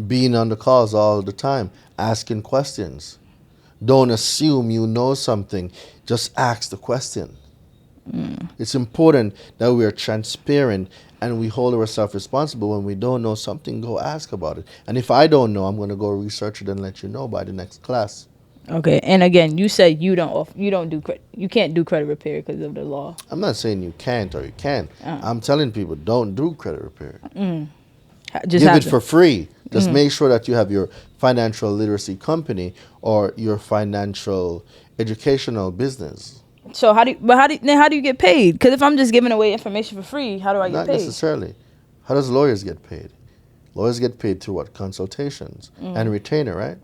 Being on the calls all the time, asking questions. Don't assume you know something. Just ask the question. It's important that we are transparent and we hold ourselves responsible. When we don't know something, go ask about it. And if I don't know, I'm going to go research it and let you know by the next class. Okay, and again, you said you don't do credit. You can't do credit repair because of the law. I'm not saying you can't or you can. Uh, I'm telling people don't do credit repair. just Give have it to. for free. Just make sure that you have your financial literacy company or your financial educational business. So how do you get paid? Because if I'm just giving away information for free, how do I get Not paid? necessarily. How does lawyers get paid? Lawyers get paid through what? Consultations and retainer, right?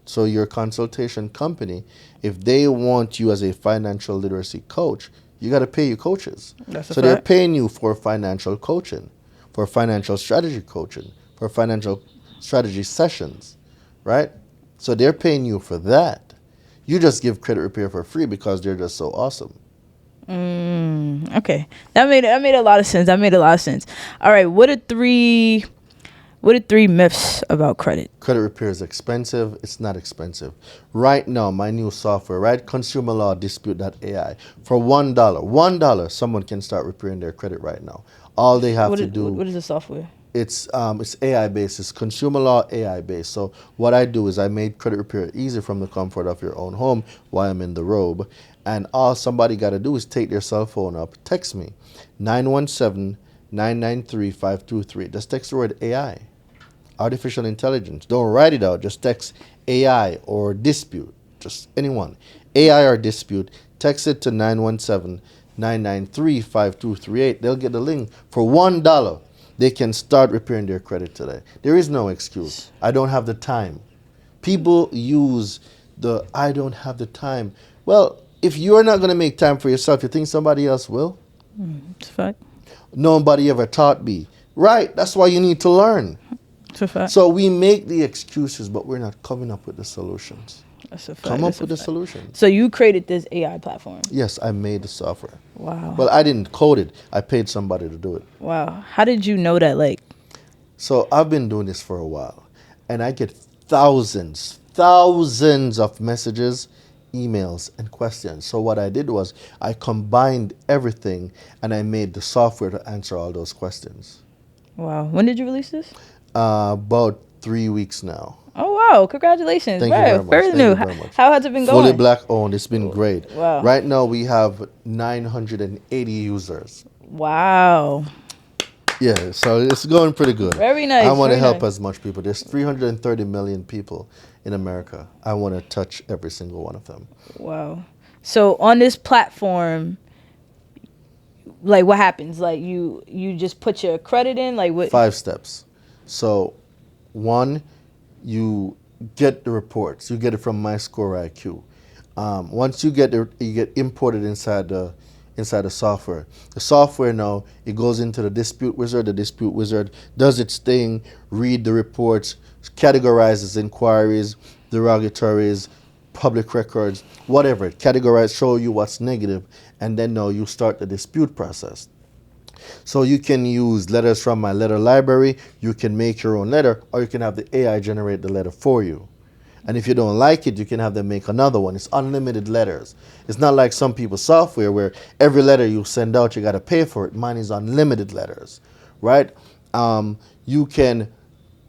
So your consultation company, if they want you as a financial literacy coach, you got to pay your coaches. That's a So they're fact. paying you for financial coaching, for financial strategy coaching, for financial strategy sessions, right? So they're paying you for that. You just give credit repair for free because they're just so awesome. Okay, that made a lot of sense. That made a lot of sense. All right, what are three myths about credit? Credit repair is expensive. It's not expensive. Right now, my new software, right? Consumer Law Dispute.ai. For $1, someone can start repairing their credit right now. All they have to do, What is the software? it's AI based. It's consumer law AI based. So what I do is I made credit repair easy from the comfort of your own home while I'm in the robe. And all somebody got to do is take their cell phone up, text me, 917-993-523. Just text the word AI. Artificial intelligence. Don't write it out. Just text AI or dispute. Just anyone. AI or dispute. Text it to 917-993-5238. They'll get the link. For $1, they can start repairing their credit today. There is no excuse. I don't have the time. People use the I don't have the time. Well, if you're not going to make time for yourself, you think somebody else will? It's a fact. Nobody ever taught me. Right. That's why you need to learn. It's a fact. So we make the excuses, but we're not coming up with the solutions. That's a fact. Come That's up a with the fact. solutions. So you created this AI platform. Yes, I made the software. Wow. Well, I didn't code it. I paid somebody to do it. Wow. How did you know that? Like, So I've been doing this for a while, and I get thousands of messages, emails, and questions. So what I did was I combined everything, and I made the software to answer all those questions. wow. When did you release this? About 3 weeks now. Oh wow! Congratulations. Thank you Very, very much. very Thank new. you very much. How has it been Fully going? black owned. It's been great. Wow. Right now we have 980 users. Wow. Yeah, so it's going pretty good. Very nice. I want to very help nice. as much people. There's 330 million people in America. I want to touch every single one of them. Wow. So on this platform, like what happens? Like you just put your credit in, like what? 5 steps. So, one, you get the reports. You get it from My Score IQ. Once you get you get imported inside the software. The software now it goes into the dispute wizard. The dispute wizard does its thing, read the reports, categorizes inquiries, derogatories, public records, whatever. It categorize, show you what's negative, and then now you start the dispute process. So you can use letters from my letter library, you can make your own letter, or you can have the AI generate the letter for you. And if you don't like it, you can have them make another one. It's unlimited letters. It's not like some people's software where every letter you send out, you got to pay for it. Mine is unlimited letters, right? You can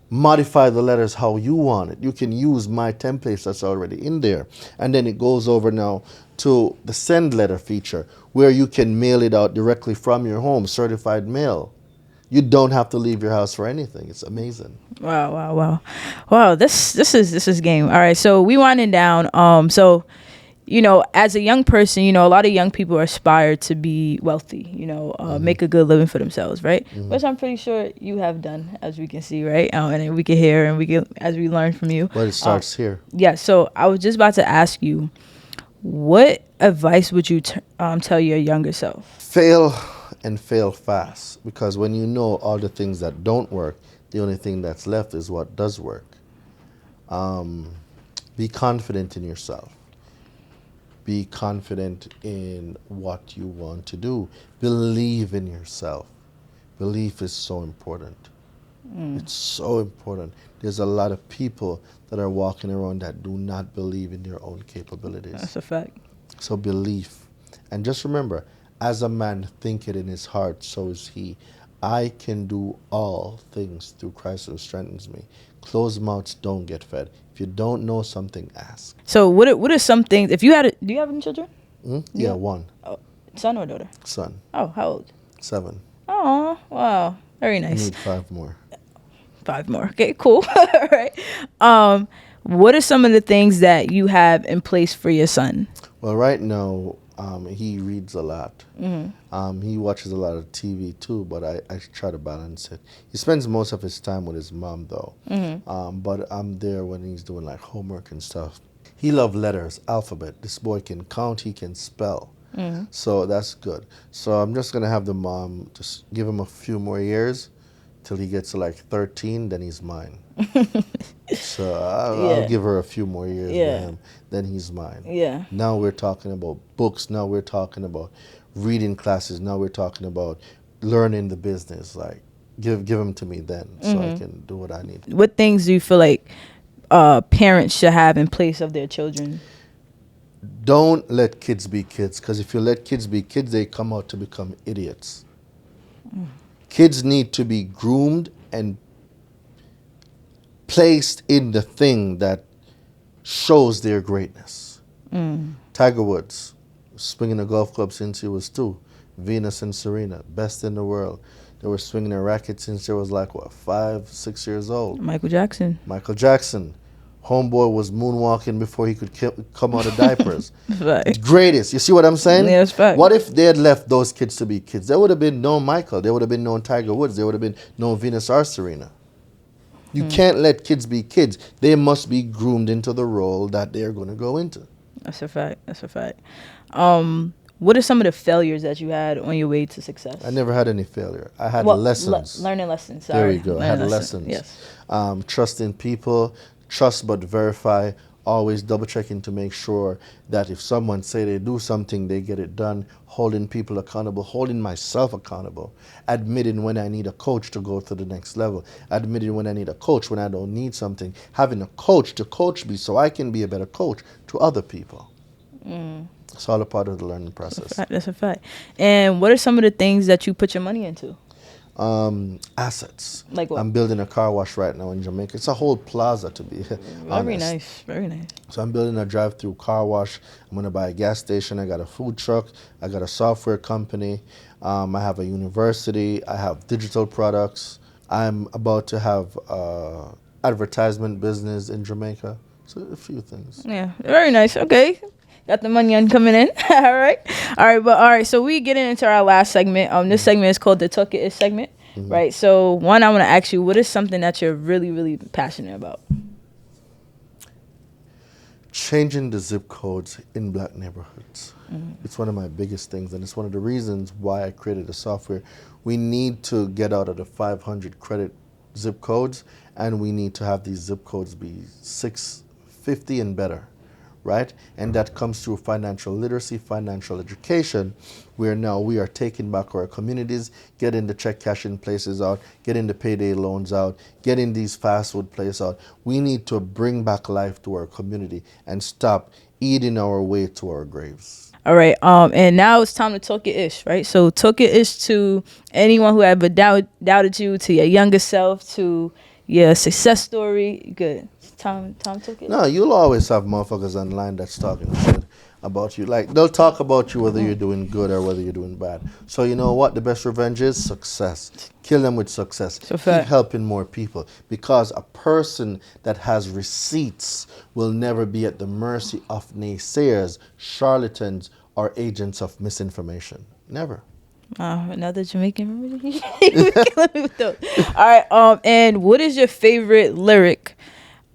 modify the letters how you want it. You can use my templates that's already in there. And then it goes over now to the send letter feature where you can mail it out directly from your home, certified mail. You don't have to leave your house for anything. It's amazing. Wow. This is game. All right. So we winding down. So as a young person, a lot of young people aspire to be wealthy. Make a good living for themselves, right? Which I'm pretty sure you have done, as we can see, right? And we can hear and as we learn from you. But it starts here. Yeah. So I was just about to ask you, what advice would you tell your younger self? Fail and fail fast, because when you know all the things that don't work, the only thing that's left is what does work. Be confident in yourself. Be confident in what you want to do. Believe in yourself. Belief is so important. It's so important. There's a lot of people that are walking around that do not believe in their own capabilities. That's a fact. So belief. And just remember, as a man thinketh in his heart, so is he. I can do all things through Christ who strengthens me. Closed mouths don't get fed. If you don't know something, ask. So what are some things, if you had do you have any children? Yeah, one. Oh, son or daughter? Son. Oh, how old? 7. Oh, wow. Very I nice. need 5 more. 5 more. Okay, cool. All right. What are some of the things that you have in place for your son? Well, right now, he reads a lot. Mm-hmm. He watches a lot of TV too, but I try to balance it. He spends most of his time with his mom, though. Mm-hmm. But I'm there when he's doing like homework and stuff. He loves letters, alphabet. This boy can count, he can spell. Mm-hmm. So that's good. So I'm just going to have the mom just give him a few more years till he gets to like 13, then he's mine. So I'll give her a few more years with him, then he's mine. Yeah. Now we're talking about books. Now we're talking about reading classes. Now we're talking about learning the business. Like, give them to me then, so I can do what I need. What things do you feel like parents should have in place of their children? Don't let kids be kids, because if you let kids be kids, they come out to become idiots. Kids need to be groomed and placed in the thing that shows their greatness. Tiger Woods, swinging a golf club since he was 2. Venus and Serena, best in the world. They were swinging a racket since they was like, what, 5, 6 years old. Michael Jackson. Michael Jackson. Homeboy was moonwalking before he could come out of diapers. Right. Greatest. You see what I'm saying? Yeah, that's fact. What if they had left those kids to be kids? There would have been no Michael. There would have been no Tiger Woods. There would have been no Venus or Serena. You can't let kids be kids. They must be groomed into the role that they're going to go into. That's a fact. That's a fact. What are some of the failures that you had on your way to success? I never had any failure. I had lessons. Learning lessons. Sorry. There we go. I had Learning lessons. Yes. Trust in people. Trust but verify. Always double checking to make sure that if someone say they do something, they get it done. Holding people accountable. Holding myself accountable. Admitting when I need a coach to go to the next level. Admitting when I need a coach when I don't need something. Having a coach to coach me so I can be a better coach to other people. It's all a part of the learning process. That's a fact. And what are some of the things that you put your money into? Assets. Like what? I'm building a car wash right now in Jamaica. It's a whole plaza, to be honest. Very nice. Very nice. So I'm building a drive-through car wash. I'm going to buy a gas station. I got a food truck. I got a software company. I have a university. I have digital products. I'm about to have advertisement business in Jamaica. So a few things. Yeah. Very nice. Okay. Got the money on coming in. All right. So we getting into our last segment. This segment is called the Talk It Ish segment. Right. So I want to ask you, what is something that you're really, really passionate about? Changing the zip codes in black neighborhoods. It's one of my biggest things, and it's one of the reasons why I created the software. We need to get out of the 500 credit zip codes, and we need to have these zip codes be 650 and better. Right? And that comes through financial literacy, financial education, where now we are taking back our communities, getting the check cashing places out, getting the payday loans out, getting these fast food places out. We need to bring back life to our community and stop eating our way to our graves. All right. And now it's time to talk it ish, right? So talk it ish to anyone who ever doubted you, to your younger self, to your success story. Good. Time took it. No, you'll always have motherfuckers online that's talking shit about you. Like, they'll talk about you whether you're doing good or whether you're doing bad. So you know what? The best revenge is success. Kill them with success. Keep helping more people. Because a person that has receipts will never be at the mercy of naysayers, charlatans, or agents of misinformation. Never. Another Jamaican remedy. All right. And what is your favorite lyric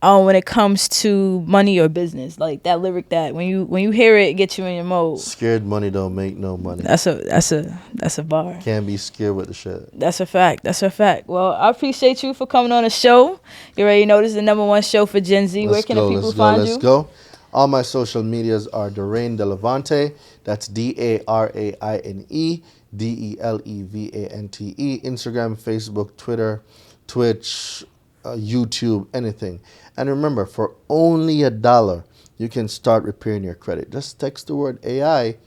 when it comes to money or business? Like that lyric that when you hear it gets you in your mode. Scared money don't make no money. That's a bar. Can't be scared with the shit. That's a fact. Well, I appreciate you for coming on the show. You already know this is the number 1 show for Gen Z. Where can the people find you? Let's go. All my social medias are Daraine Delevante. That's DARAINE DELEVANTE. Instagram, Facebook, Twitter, Twitch, YouTube, anything. And remember, for only $1, you can start repairing your credit. Just text the word AI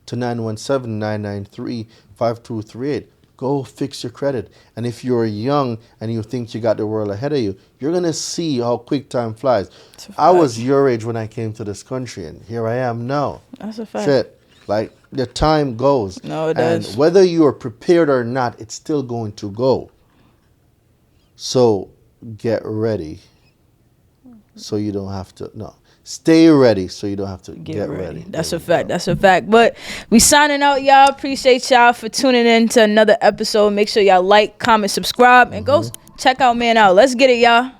to 917-993-5238. Go fix your credit. And if you're young and you think you got the world ahead of you, you're going to see how quick time flies. I was your age when I came to this country, and here I am now. That's a fact. Shit. Like, the time goes. No, it and does. whether you are prepared or not, it's still going to go. So get ready so you don't have to. No. Stay ready so you don't have to get ready. That's a fact. That's a fact. But we signing out, y'all. Appreciate y'all for tuning in to another episode. Make sure y'all like, comment, subscribe, and go check out Man Out. Let's get it, y'all.